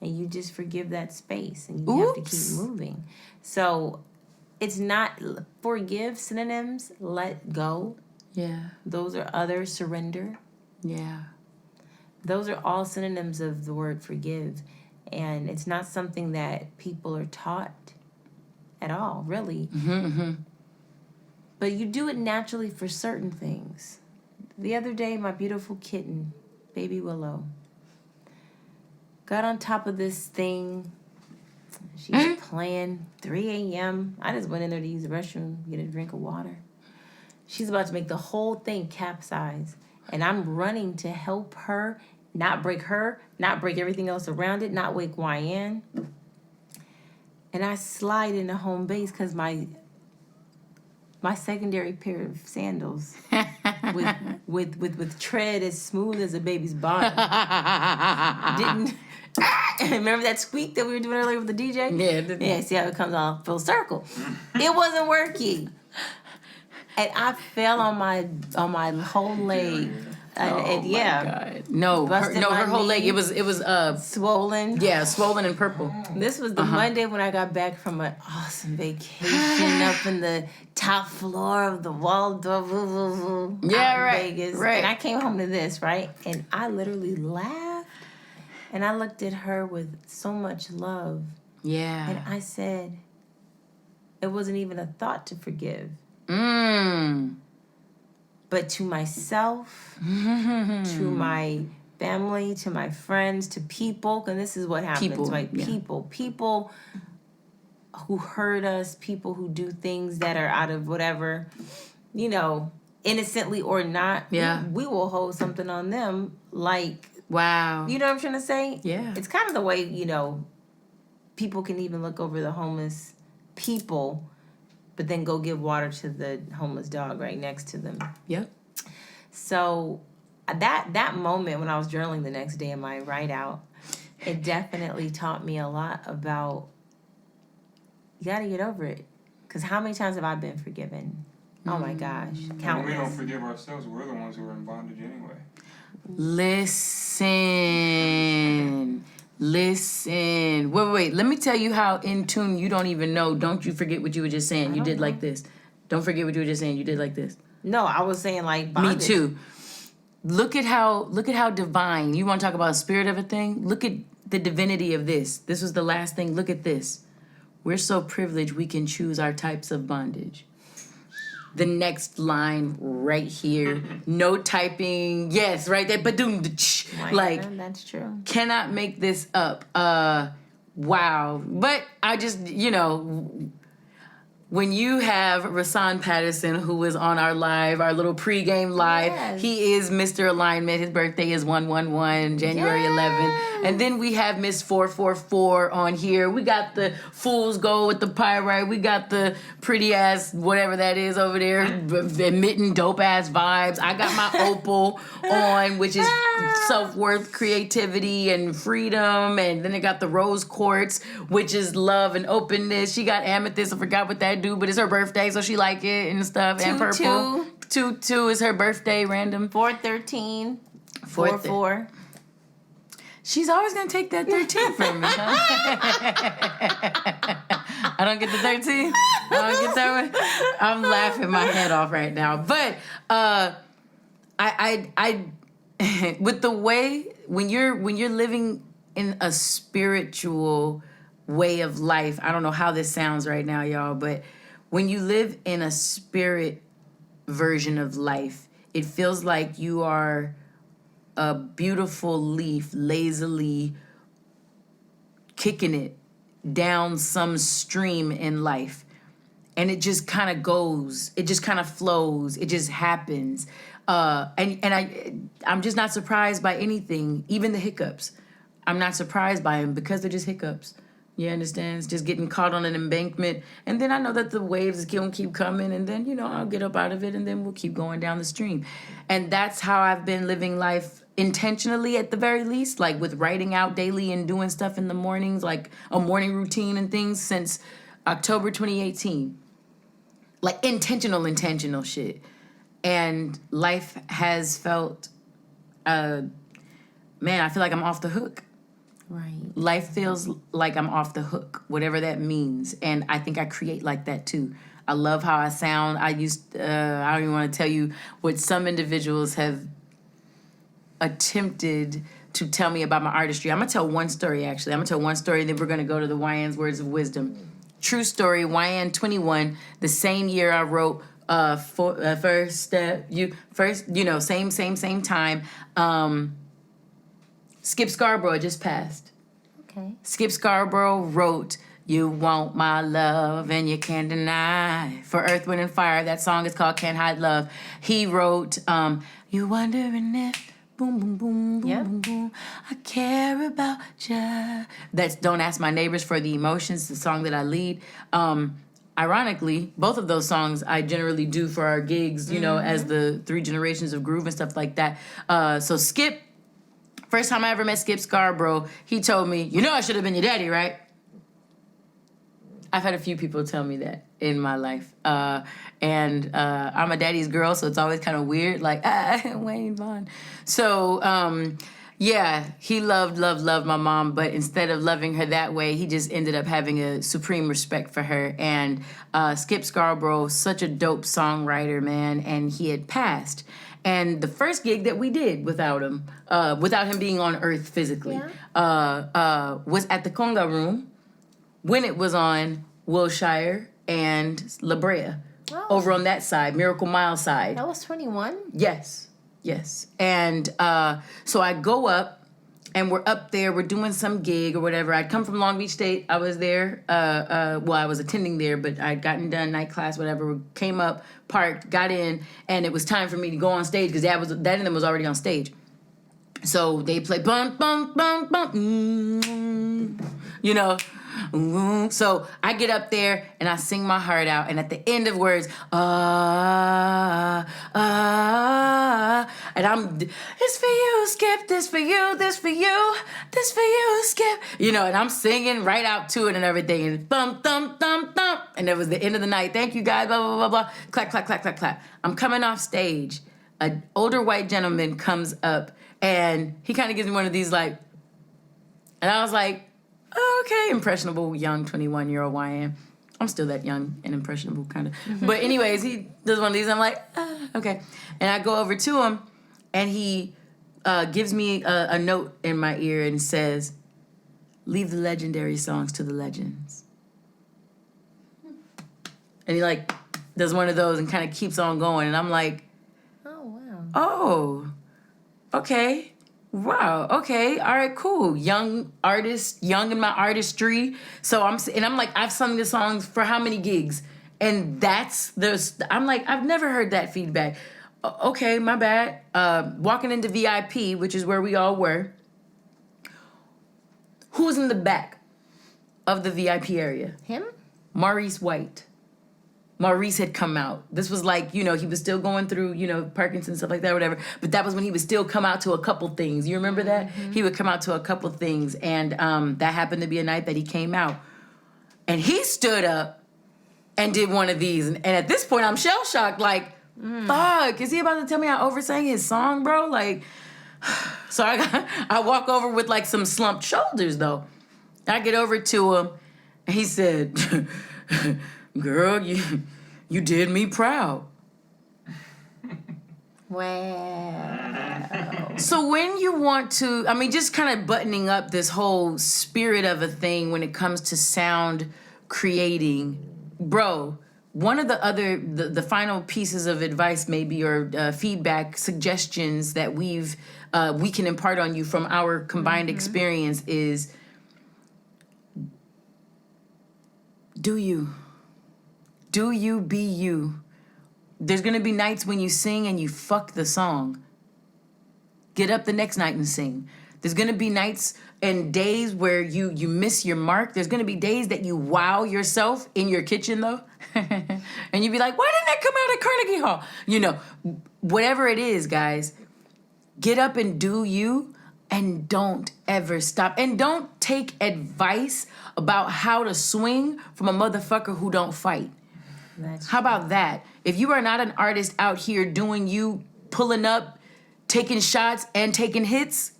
and you just forgive that space, and you have to keep moving. So it's not forgive, synonyms, let go. Yeah. Those are other, surrender. Yeah. Those are all synonyms of the word forgive. And it's not something that people are taught at all, really. Mm-hmm. But you do it naturally for certain things. The other day, my beautiful kitten, baby Willow, got on top of this thing. She's playing, 3 a.m. I just went in there to use the restroom, get a drink of water. She's about to make the whole thing capsize. And I'm running to help her, not break everything else around it, not wake Wyann. And I slide into home base because my secondary pair of sandals with tread as smooth as a baby's bottom didn't. Remember that squeak that we were doing earlier with the DJ? Yeah. See how it comes all full circle. It wasn't working, and I fell on my whole leg. My God. No, her whole leg. It was swollen. Yeah, swollen and purple. This was the Monday when I got back from an awesome vacation up in the top floor of the Waldorf. Vegas. Right. And I came home to this, right? And I literally laughed, and I looked at her with so much love. Yeah. And I said, it wasn't even a thought to forgive. But to myself, to my family, to my friends, to people, and this is what happens, right? Yeah. People who hurt us, people who do things that are out of whatever, innocently or not. Yeah. We will hold something on them like, wow. you know what I'm trying to say? Yeah. It's kind of the way, people can even look over the homeless people, but then go give water to the homeless dog right next to them. Yep. So that moment when I was journaling the next day in my write out, it definitely taught me a lot about you got to get over it. Because how many times have I been forgiven? Oh my gosh, When countless. we don't forgive ourselves, we're the ones who are in bondage anyway. Listen. Wait. Let me tell you how in tune you don't even know. Don't you forget what you were just saying. You did like this. Don't forget what you were just saying. You did like this. No, I was saying like bondage. Me too. Look at how divine. You want to talk about a spirit of a thing? Look at the divinity of this. This was the last thing. Look at this. We're so privileged we can choose our types of bondage. The next line right here. No typing. Yes, right there. Ba-doom. Like, that's true. cannot make this up. Wow. But I just, when you have Rasan Patterson, who was on our little pregame live, Yes. he is Mr. Alignment. His birthday is 1/11, January 11th. And then we have Miss 444 on here. We got the Fool's Gold with the pyrite. We got the pretty ass, whatever that is over there, emitting dope ass vibes. I got my opal on, which is self-worth, creativity, and freedom. And then I got the rose quartz, which is love and openness. She got amethyst. I forgot what that do, but it's her birthday, so she like it and stuff. And purple. 2/2 is her birthday, random. 4/13. 4/4. She's always gonna take that 13 from me. Huh? I don't get the 13. I don't get that one. I'm laughing my head off right now. But I with the way when you're living in a spiritual way of life, I don't know how this sounds right now, y'all, but when you live in a spirit version of life, it feels like you are a beautiful leaf lazily kicking it down some stream in life. And it just kind of goes, it just kind of flows, it just happens. I'm just not surprised by anything, even the hiccups. I'm not surprised by them because they're just hiccups. You understand? It's just getting caught on an embankment. And then I know that the waves gonna keep coming, and then, I'll get up out of it, and then we'll keep going down the stream. And that's how I've been living life intentionally, at the very least, like with writing out daily and doing stuff in the mornings, like a morning routine and things since October 2018. Like intentional shit. And life has felt, man, I feel like I'm off the hook. Right. Life feels like I'm off the hook, whatever that means. And I think I create like that too. I love how I sound. I don't even want to tell you what some individuals have attempted to tell me about my artistry. I'm going to tell one story, actually. I'm going to tell one story, then we're going to go to the Wyann's Words of Wisdom. True story, Wyann 21, the same year I wrote First Step, same time. Skip Scarborough just passed. Okay. Skip Scarborough wrote, "You Want My Love and You Can't Deny." For Earth, Wind, and Fire, that song is called Can't Hide Love. He wrote, "You wondering if, boom, boom, boom, boom, boom, boom, I care about ya." That's Don't Ask My Neighbors for the Emotions, the song that I lead. Ironically, both of those songs I generally do for our gigs, as the 3 generations of groove and stuff like that. So Skip, first time I ever met Skip Scarborough, he told me, I should have been your daddy, right? I've had a few people tell me that in my life. And I'm a daddy's girl, so it's always kind of weird, like, Wyann Vaughn. So, he loved my mom, but instead of loving her that way, he just ended up having a supreme respect for her. And Skip Scarborough, such a dope songwriter, man, and he had passed. And the first gig that we did without him being on Earth physically, was at the Conga Room when it was on Wilshire and La Brea, over on that side, Miracle Mile side. That was 21? Yes. And so I go up, and we're up there, we're doing some gig or whatever. I'd come from Long Beach State. I was there. I was attending there, but I'd gotten done night class, whatever. Came up, parked, got in, and it was time for me to go on stage because Dad and them was already on stage. So they play bum, bum, bum, bum, So I get up there and I sing my heart out. And at the end of words, and I'm, it's for you, Skip, this for you, this for you, this for you, Skip. You know, and I'm singing right out to it and everything. And thump, thump, thump, thump. And it was the end of the night. Thank you, guys, blah, blah, blah, blah. Clap, clap, clap, clap, clap. I'm coming off stage. An older white gentleman comes up and he kind of gives me one of these like, and I was like, oh, okay, impressionable young 21-year-old Wyann. I'm still that young and impressionable kind of. But anyways, he does one of these. I'm like, okay. And I go over to him and he gives me a note in my ear and says, leave the legendary songs to the legends. And he like does one of those and kind of keeps on going. And I'm like, oh, okay. Wow. Okay. All right. Cool. Young artist, young in my artistry. So I'm like, I've sung the songs for how many gigs? And I'm like, I've never heard that feedback. Okay. My bad. Walking into VIP, which is where we all were. Who's in the back of the VIP area? Him? Maurice White. Maurice had come out. This was like, you know, he was still going through, you know, Parkinson's, stuff like that, whatever. But that was when he would still come out to a couple things. You remember that? Mm-hmm. He would come out to a couple things. And that happened to be a night that he came out. And he stood up and did one of these. And at this point, I'm shell-shocked. Like, fuck, is he about to tell me I oversang his song, bro? Like, so I walk over with, like, some slumped shoulders, though. I get over to him, and he said... Girl, you did me proud. Wow. So when you want to, I mean, just kind of buttoning up this whole spirit of a thing when it comes to sound creating, bro, one of the final pieces of advice maybe or feedback, suggestions that we can impart on you from our combined experience is, do you be you? There's gonna be nights when you sing and you fuck the song. Get up the next night and sing. There's gonna be nights and days where you miss your mark. There's gonna be days that you wow yourself in your kitchen though. And you be like, why didn't that come out at Carnegie Hall? You know, whatever it is, guys, get up and do you and don't ever stop. And don't take advice about how to swing from a motherfucker who don't fight. How about that? If you are not an artist out here doing you, pulling up, taking shots, and taking hits,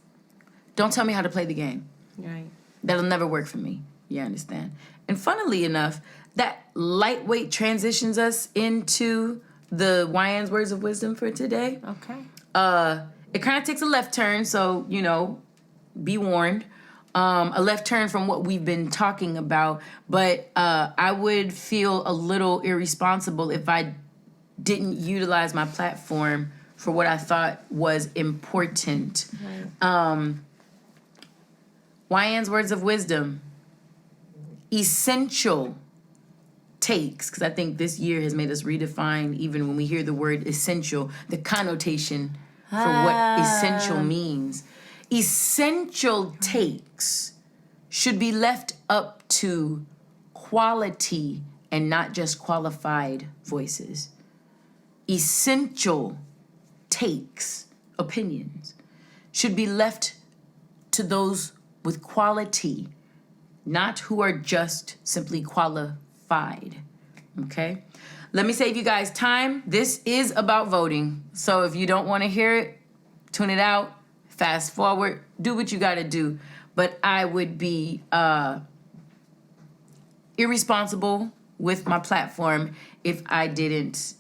don't tell me how to play the game. Right. That'll never work for me. You understand? And funnily enough, that lightweight transitions us into the Wyann's Words of Wisdom for today. Okay. It kind of takes a left turn, so, you know, be warned. A left turn from what we've been talking about, but I would feel a little irresponsible if I didn't utilize my platform for what I thought was important. Right. Wyann's Words of Wisdom, essential takes, because I think this year has made us redefine, even when we hear the word essential, the connotation for what essential means. Essential takes should be left up to quality and not just qualified voices. Essential takes, opinions, should be left to those with quality, not who are just simply qualified. Okay? Let me save you guys time. This is about voting. So if you don't want to hear it, tune it out. Fast forward, do what you gotta do. But I would be irresponsible with my platform if I didn't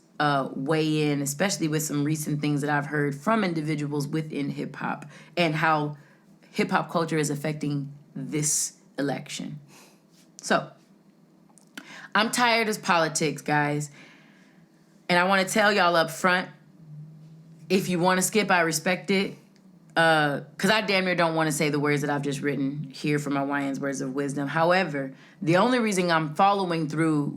weigh in, especially with some recent things that I've heard from individuals within hip hop and how hip hop culture is affecting this election. So, I'm tired of politics, guys. And I want to tell y'all up front, if you want to skip, I respect it. Because I damn near don't want to say the words that I've just written here for my Wyann's Words of Wisdom. However, the only reason I'm following through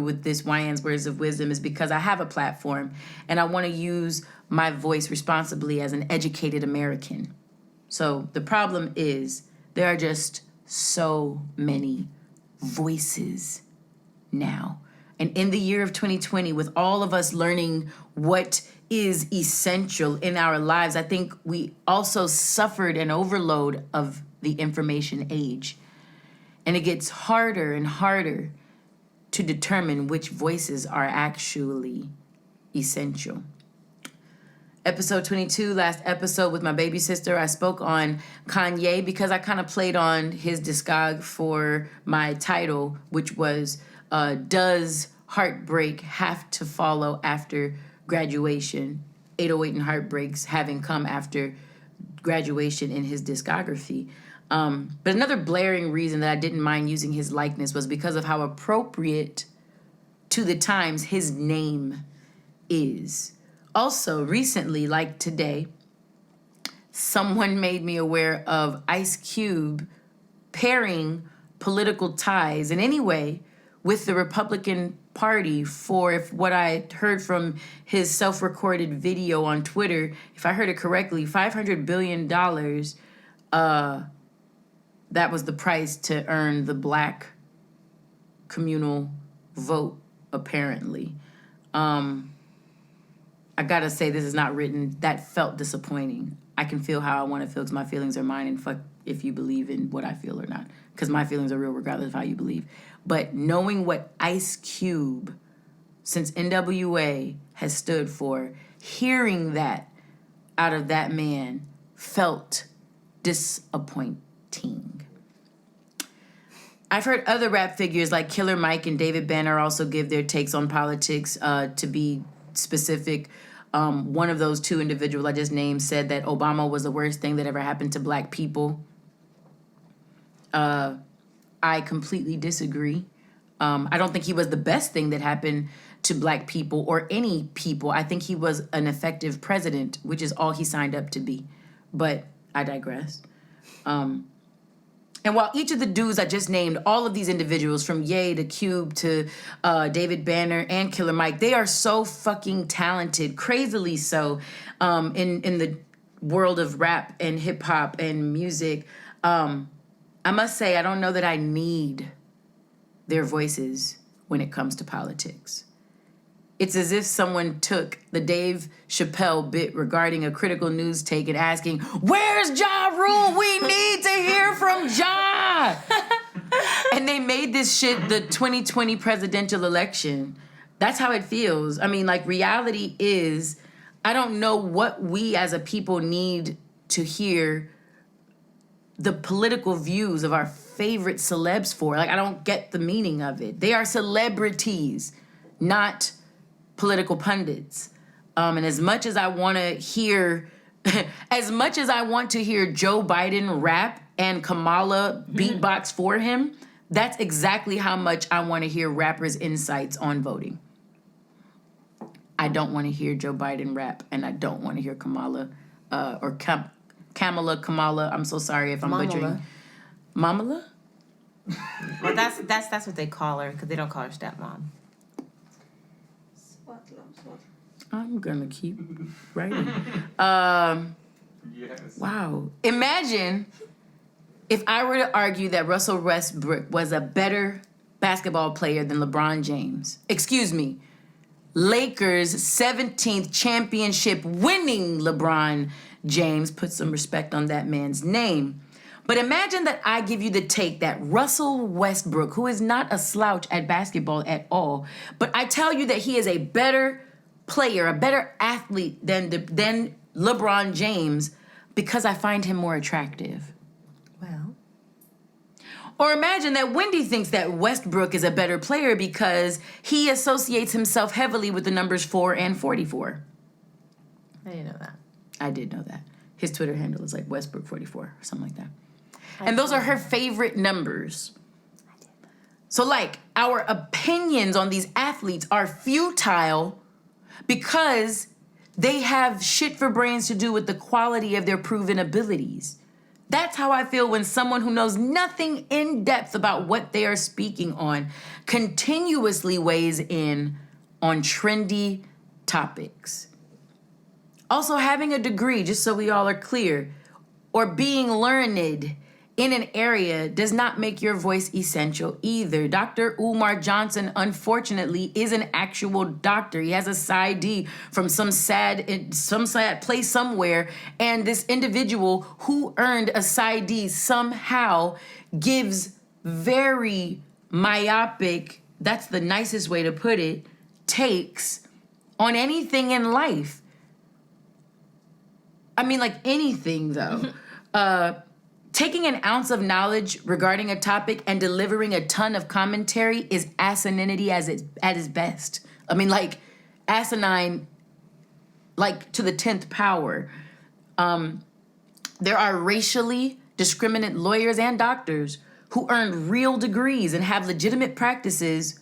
with this Wyann's Words of Wisdom is because I have a platform and I want to use my voice responsibly as an educated American. So the problem is there are just so many voices now. And in the year of 2020, with all of us learning what is essential in our lives, I think we also suffered an overload of the information age. And it gets harder and harder to determine which voices are actually essential. Episode 22, last episode with my baby sister, I spoke on Kanye because I kind of played on his discog for my title, which was, Does Heartbreak Have to Follow After Graduation? 808 and Heartbreaks having come after graduation in his discography. But another blaring reason that I didn't mind using his likeness was because of how appropriate to the times his name is. Also, recently, like today, someone made me aware of Ice Cube pairing political ties in any way with the Republican Party for, if what I heard from his self-recorded video on Twitter, if I heard it correctly, $500 billion, that was the price to earn the black communal vote, apparently. I gotta say, this is not written. That felt disappointing. I can feel how I want to feel because my feelings are mine, and fuck if you believe in what I feel or not, because my feelings are real regardless of how you believe. But knowing what Ice Cube, since NWA, has stood for, hearing that out of that man felt disappointing. I've heard other rap figures like Killer Mike and David Banner also give their takes on politics. To be specific, one of those two individuals I just named said that Obama was the worst thing that ever happened to black people. I completely disagree. I don't think he was the best thing that happened to black people or any people. I think he was an effective president, which is all he signed up to be. But I digress. And while each of the dudes I just named, all of these individuals, from Ye to Cube to David Banner and Killer Mike, they are so fucking talented, crazily so, in the world of rap and hip hop and music. I must say, I don't know that I need their voices when it comes to politics. It's as if someone took the Dave Chappelle bit regarding a critical news take and asking, "Where's Ja Rule? We need to hear from Ja!" And they made this shit the 2020 presidential election. That's how it feels. I mean, like, reality is, I don't know what we as a people need to hear the political views of our favorite celebs for. Like, I don't get the meaning of it. They are celebrities, not political pundits. And as much as I want to hear, as much as I want to hear Joe Biden rap and Kamala beatbox for him, that's exactly how much I want to hear rappers' insights on voting. I don't want to hear Joe Biden rap, and I don't want to hear Kamala, Kamala. I'm so sorry if I'm butchering. Mamala? Well, that's what they call her, because they don't call her stepmom. I'm gonna keep writing. Yes. Wow. Imagine if I were to argue that Russell Westbrook was a better basketball player than LeBron James. Excuse me. Lakers' 17th championship winning LeBron James. Put some respect on that man's name. But imagine that I give you the take that Russell Westbrook, who is not a slouch at basketball at all, but I tell you that he is a better player, a better athlete than LeBron James because I find him more attractive. Well. Or imagine that Wendi thinks that Westbrook is a better player because he associates himself heavily with the numbers 4 and 44. I didn't know that. I did know that. His Twitter handle is like Westbrook 44 or something like that. And those are her favorite numbers. So, like, our opinions on these athletes are futile because they have shit for brains to do with the quality of their proven abilities. That's how I feel when someone who knows nothing in depth about what they are speaking on continuously weighs in on trendy topics. Also, having a degree, just so we all are clear, or being learned in an area does not make your voice essential either. Dr. Umar Johnson, unfortunately, is an actual doctor. He has a PsyD from some sad place somewhere. And this individual who earned a PsyD somehow gives very myopic, that's the nicest way to put it, takes on anything in life. I mean, like anything, though. Taking an ounce of knowledge regarding a topic and delivering a ton of commentary is asininity at its best. I mean, like, asinine, like, to the 10th power. There are racially discriminant lawyers and doctors who earned real degrees and have legitimate practices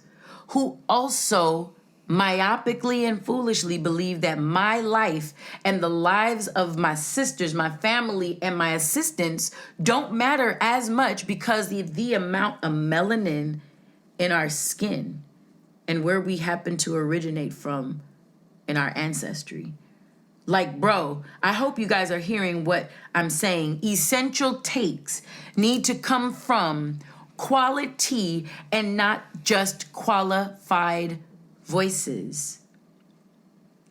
who also myopically and foolishly believe that my life and the lives of my sisters, my family, and my assistants don't matter as much because the amount of melanin in our skin and where we happen to originate from in our ancestry. Like, bro, I hope you guys are hearing what I'm saying. Essential takes need to come from quality and not just qualified voices.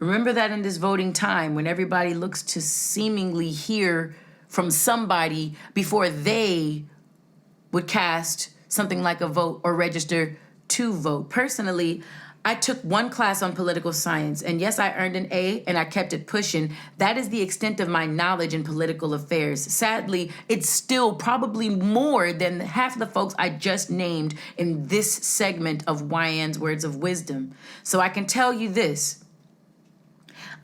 Remember that in this voting time when everybody looks to seemingly hear from somebody before they would cast something like a vote or register to vote. Personally, I took one class on political science, and yes, I earned an A, and I kept it pushing. That is the extent of my knowledge in political affairs. Sadly, it's still probably more than half the folks I just named in this segment of Wyann's Words of Wisdom. So I can tell you this.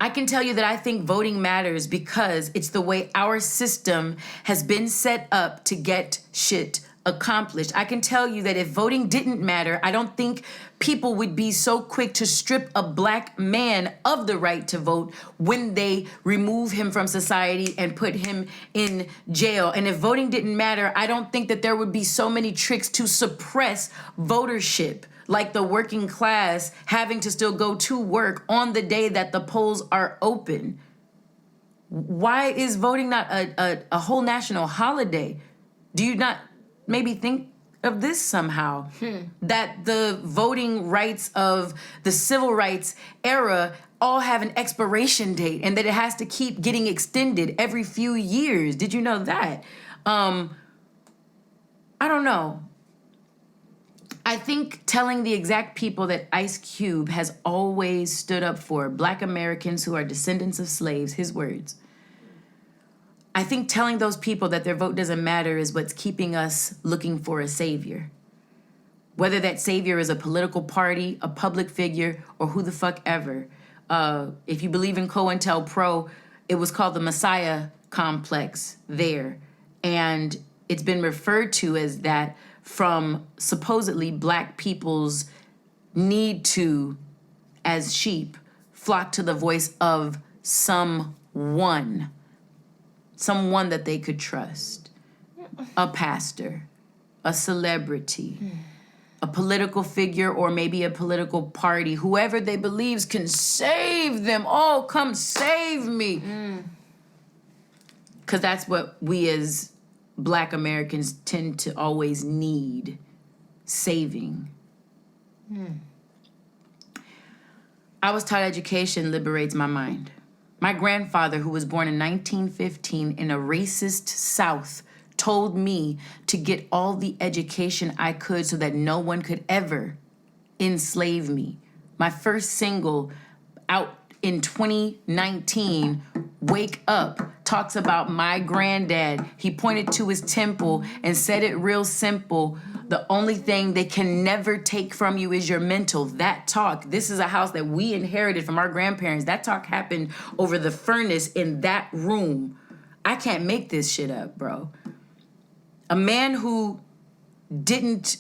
I can tell you that I think voting matters because it's the way our system has been set up to get shit accomplished. I can tell you that if voting didn't matter, I don't think people would be so quick to strip a black man of the right to vote when they remove him from society and put him in jail. And if voting didn't matter, I don't think that there would be so many tricks to suppress votership, like the working class having to still go to work on the day that the polls are open. Why is voting not a whole national holiday? Do you not maybe think of this somehow? That the voting rights of the civil rights era all have an expiration date and that it has to keep getting extended every few years. Did you know that? I don't know. I think telling the exact people that Ice Cube has always stood up for, Black Americans who are descendants of slaves, his words, I think telling those people that their vote doesn't matter is what's keeping us looking for a savior. Whether that savior is a political party, a public figure, or who the fuck ever. If you believe in COINTELPRO, it was called the Messiah Complex there. And it's been referred to as that from supposedly black people's need to, as sheep, flock to the voice of someone that they could trust. A pastor, a celebrity, a political figure, or maybe a political party, whoever they believe can save them. Oh, come save me. Because that's what we as Black Americans tend to always need, saving. I was taught education liberates my mind. My grandfather, who was born in 1915 in a racist South, told me to get all the education I could so that no one could ever enslave me. My first single out in 2019, Wake Up, talks about my granddad. He pointed to his temple and said it real simple. The only thing they can never take from you is your mental. That talk, this is a house that we inherited from our grandparents. That talk happened over the furnace in that room. I can't make this shit up, bro. A man who didn't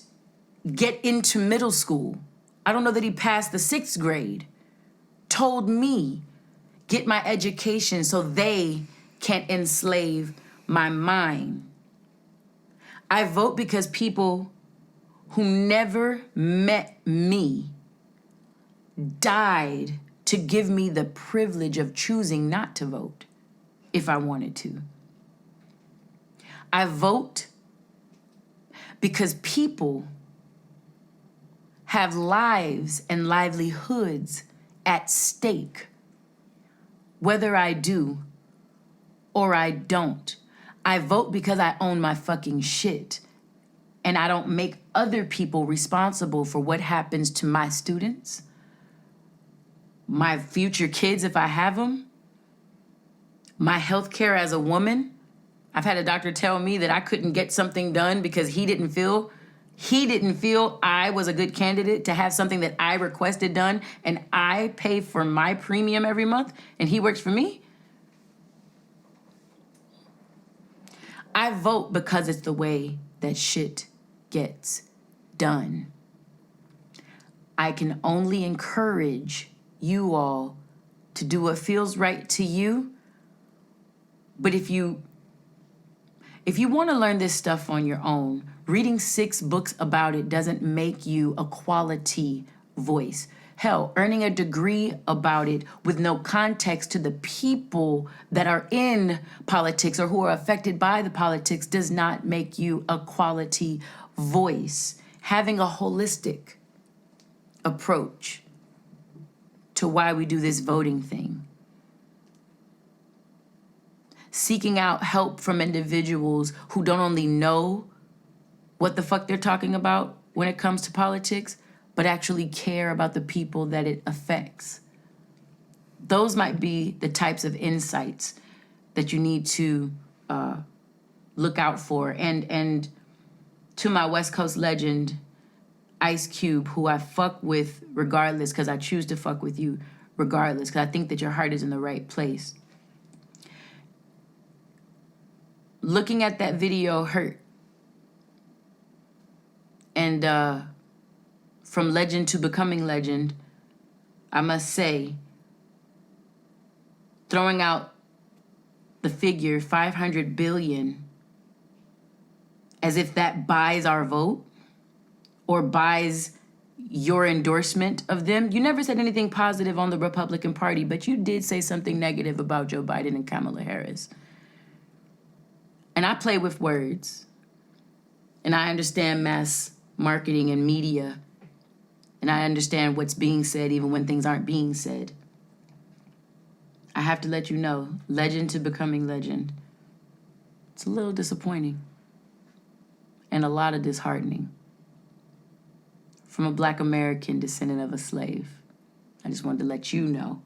get into middle school, I don't know that he passed the 6th grade, told me, get my education so they can't enslave my mind. I vote because people who never met me died to give me the privilege of choosing not to vote if I wanted to. I vote because people have lives and livelihoods at stake. Whether I do or I don't, I vote because I own my fucking shit. And I don't make other people responsible for what happens to my students, my future kids if I have them, my health care as a woman. I've had a doctor tell me that I couldn't get something done because he didn't feel I was a good candidate to have something that I requested done, and I pay for my premium every month, and he works for me. I vote because it's the way that shit gets done. I can only encourage you all to do what feels right to you. But if you want to learn this stuff on your own, reading 6 books about it doesn't make you a quality voice. Hell, earning a degree about it with no context to the people that are in politics or who are affected by the politics does not make you a quality voice. Having a holistic approach to why we do this voting thing. Seeking out help from individuals who don't only know what the fuck they're talking about when it comes to politics, but actually care about the people that it affects. Those might be the types of insights that you need to look out for. And to my West Coast legend, Ice Cube, who I fuck with regardless, because I choose to fuck with you regardless, because I think that your heart is in the right place. Looking at that video hurt. And from legend to becoming legend, I must say, throwing out the figure 500 billion as if that buys our vote or buys your endorsement of them. You never said anything positive on the Republican Party, but you did say something negative about Joe Biden and Kamala Harris. And I play with words. And I understand mass marketing and media. And I understand what's being said even when things aren't being said. I have to let you know, legend to becoming legend, it's a little disappointing and a lot of disheartening. From a Black American descendant of a slave, I just wanted to let you know.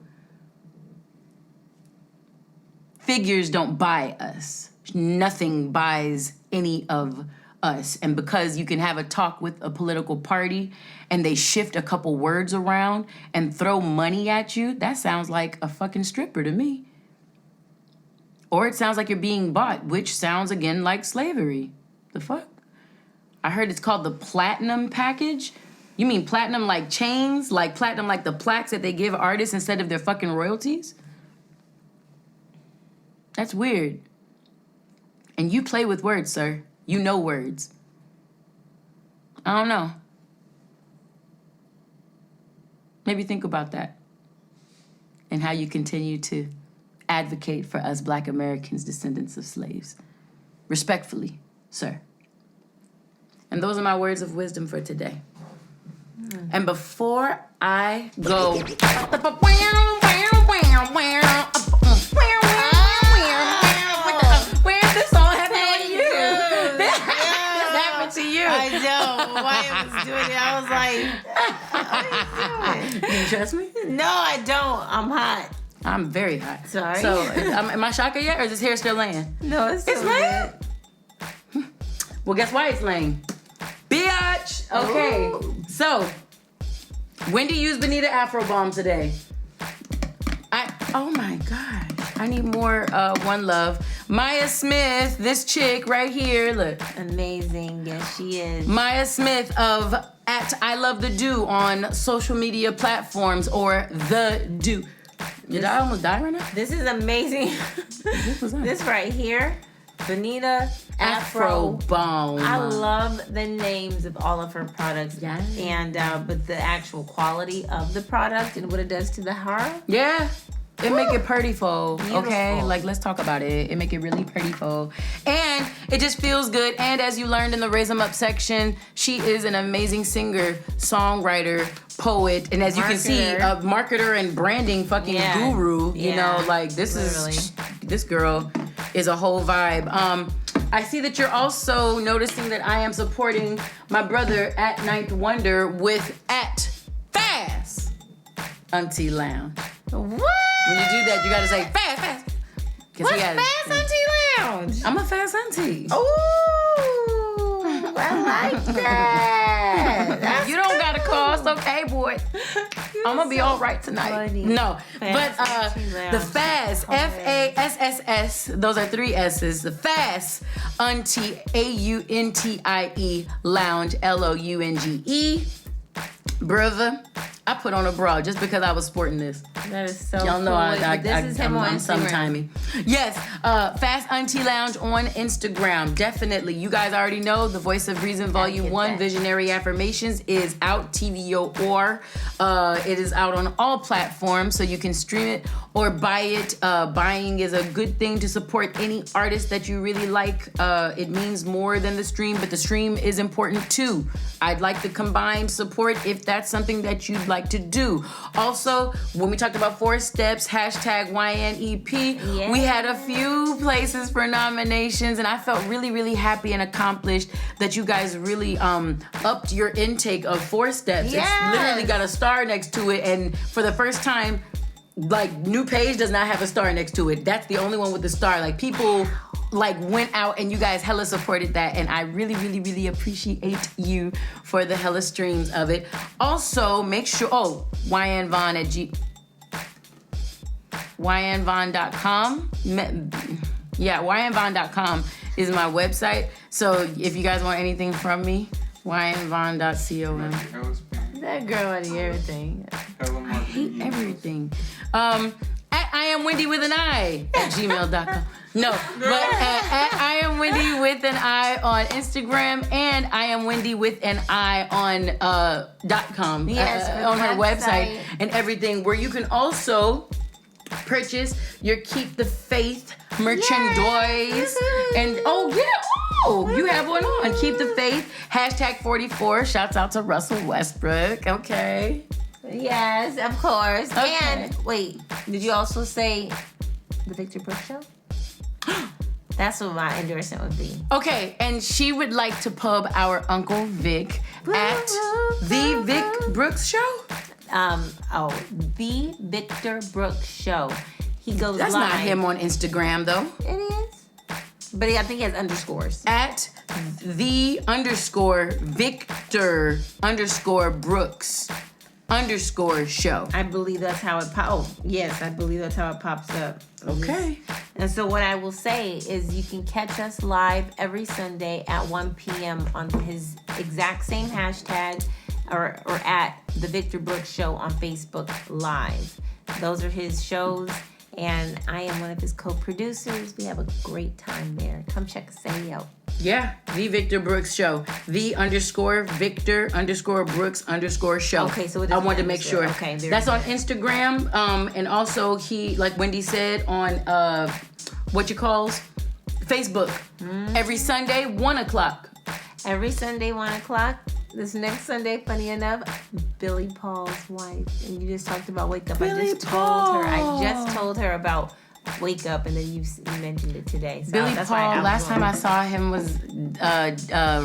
Figures don't buy us. Nothing buys any of us. And because you can have a talk with a political party and they shift a couple words around and throw money at you, that sounds like a fucking stripper to me. Or it sounds like you're being bought, which sounds again like slavery. The fuck? I heard it's called the platinum package. You mean platinum like chains? Like platinum like the plaques that they give artists instead of their fucking royalties? That's weird. And you play with words, sir. You know words. I don't know. Maybe think about that and how you continue to advocate for us Black Americans, descendants of slaves. Respectfully, sir. And those are my words of wisdom for today. And before I go... I know. Why I was doing it, I was like, what are you doing? Do you trust me? No, I don't. I'm hot. I'm very hot. Sorry. So, am I shaka yet, or is this hair still laying? No, it's laying. Well, guess why it's laying? Biatch! Okay. Ooh. So, Wendi used Bonita Afro Balm today. Oh my God. I need more One Love. Maya Smith, this chick right here, look. Amazing. Yes, she is. Maya Smith of I Love the Do on social media platforms, or The Do. Did I almost die right now? This is amazing. This right here, Bonita Afro Balm. I love the names of all of her products. Yes. And but the actual quality of the product and what it does to the hair. Yeah. It make it prettyful, okay? Beautiful. Like, let's talk about it. It make it really prettyful. And it just feels good. And as you learned in the Raise 'em Up section, she is an amazing singer, songwriter, poet, and as you can see, a marketer and branding fucking guru. You know, like, this girl is a whole vibe. I see that you're also noticing that I am supporting my brother at Ninth Wonder with at Fast Auntie Lounge. What? When you do that, you gotta say fast. What's Fast Auntie Lounge? I'm a fast auntie. Ooh, I like that. You don't gotta cost, okay, boy. I'm gonna be all right tonight. Funny. No, Fast but Auntie Lounge. the Fast, FASSS, those are 3 S's. The Fast Auntie, AUNTIE Lounge, LOUNGE. Brother, I put on a bra just because I was sporting this. That is so Y'all know cool. This is him on I'm Instagram. sometimey. Yes, Fast Auntie Lounge on Instagram. Definitely. You guys already know the Voice of Reason Volume get 1 that. Visionary Affirmations is out, TVO or. It is out on all platforms, so you can stream it or buy it. Buying is a good thing to support any artist that you really like. It means more than the stream, but the stream is important too. I'd like the combined support if that's something that you'd like to do. Also, when we talked about 4 steps, hashtag YNEP, we had a few places for nominations, and I felt really, really happy and accomplished that you guys really upped your intake of 4 steps. Yes. It's literally got a star next to it, and for the first time, like, New Page does not have a star next to it. That's the only one with the star. Like, people like went out and you guys hella supported that, and I really, really, really appreciate you for the hella streams of it. Also, make sure Wyann Vaughn at WyannVaughn.com. Yeah, WyannVaughn.com is my website. So if you guys want anything from me, WyannVaughn.com. Hella spam. That girl out of everything. Hella I hate marketing. everything. At iamwendiwithani at gmail.com. No, but at I am Wendy with an I on Instagram, and I am Wendy with an I on .com. Yes, for the on her website website. and everything, where you can also purchase your Keep the Faith merchandise. And you have one on. Keep the Faith, hashtag 44. Shouts out to Russell Westbrook. Okay. Yes, of course. Okay. And wait, did you also say the Victor Brooks Show? That's what my endorsement would be. Okay, and she would like to pub our Uncle Vic at the Vic Brooks Show. The Victor Brooks Show. He goes That's live. not him on Instagram though. It is. But I think he has underscores. At the Victor Brooks _show. I believe that's how it pops. Oh, yes, I believe that's how it pops up. Okay. And so what I will say is you can catch us live every Sunday at 1 p.m. on his exact same hashtag or at the Victor Brooks Show on Facebook Live. Those are his shows, and I am one of his co-producers. We have a great time there. Come check us out. Yeah, the Victor Brooks Show. The _Victor _Brooks _show. Okay, so it I is wanted to make sure. Okay, very that's on good. Instagram. And also he, like Wendy said, on Facebook. Every Sunday, 1:00. Every Sunday, 1 o'clock. This next Sunday, funny enough, Billy Paul's wife. And you just talked about Wake Up. I just told her about Wake Up, and then you mentioned it today. So Billy that's why Paul, I was last time I wondering. saw him was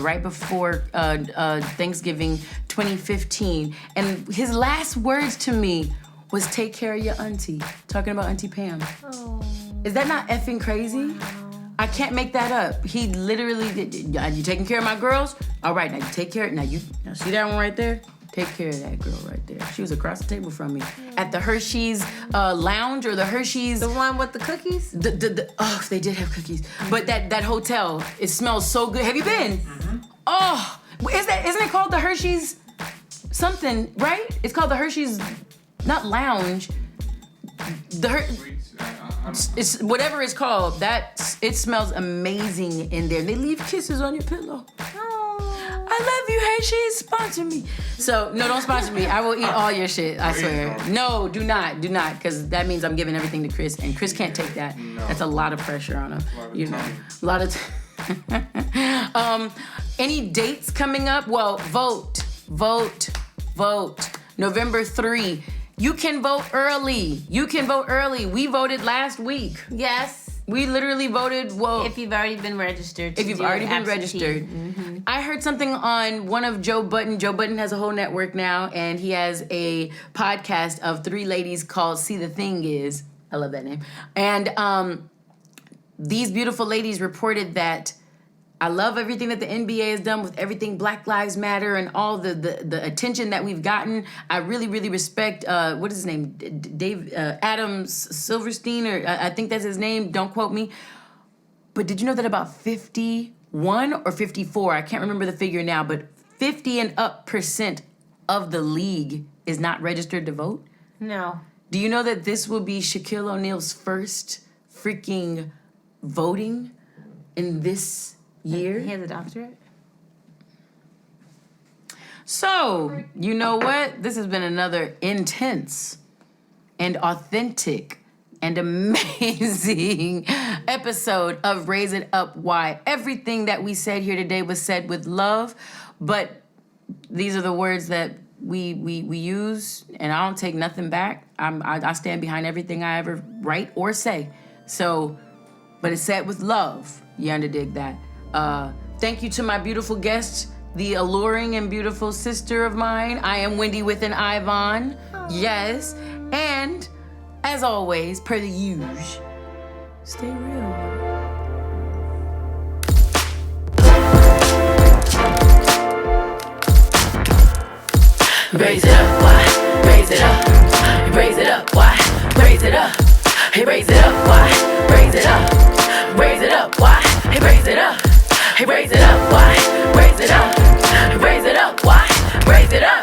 right before Thanksgiving 2015. And his last words to me was, "Take care of your auntie." Talking about Auntie Pam. Oh, Is that not effing crazy? wow. I can't make that up. He literally did. You taking care of my girls? All right, now you take care. Now see that one right there? Take care of that girl right there. She was across the table from me at the Hershey's lounge, or the Hershey's. The one with the cookies? They did have cookies. But that hotel, it smells so good. Have you been? Oh, isn't it called the Hershey's something, right? It's called the Hershey's, not lounge. It's whatever it's called. It smells amazing in there. They leave kisses on your pillow. Oh. I I love you, Hershey's. Sponsor me. So, no, don't sponsor me. I will eat all your shit, I swear. No, do not, because that means I'm giving everything to Chris, and Chris can't take that. No. That's a lot of pressure on him. A lot of any dates coming up? Well, vote. November 3. You can vote early. We voted last week. Yes. We literally voted, if you've already been registered. If you've already been registered. Mm-hmm. I heard something on one of Joe Budden. Joe Budden has a whole network now, and he has a podcast of 3 ladies called See the Thing Is. I love that name. And these beautiful ladies reported that I love everything that the NBA has done with everything Black Lives Matter and all the attention that we've gotten. I really, really respect, what is his name? Adam Silverstein, or I think that's his name. Don't quote me. But did you know that about 51 or 54, I can't remember the figure now, but 50 and up % of the league is not registered to vote? No. Do you know that this will be Shaquille O'Neal's first freaking voting in this year? He has a doctorate? So, you know what? This has been another intense and authentic and amazing episode of Raise It Up Why. Everything that we said here today was said with love, but these are the words that we use, and I don't take nothing back. I stand behind everything I ever write or say. So, but it's said with love. You underdig that? Thank you to my beautiful guest, the alluring and beautiful sister of mine. I am Wendi with an I Vaughn. Yes. And as always, per the usual, stay real. Raise it up, why? Raise it up. Raise it up, why? Raise it up. Hey, raise it up, why? Raise it up. Raise it up, why? Hey, raise it up. Hey, raise it up, why? Raise it up. Raise it up, why? Raise it up.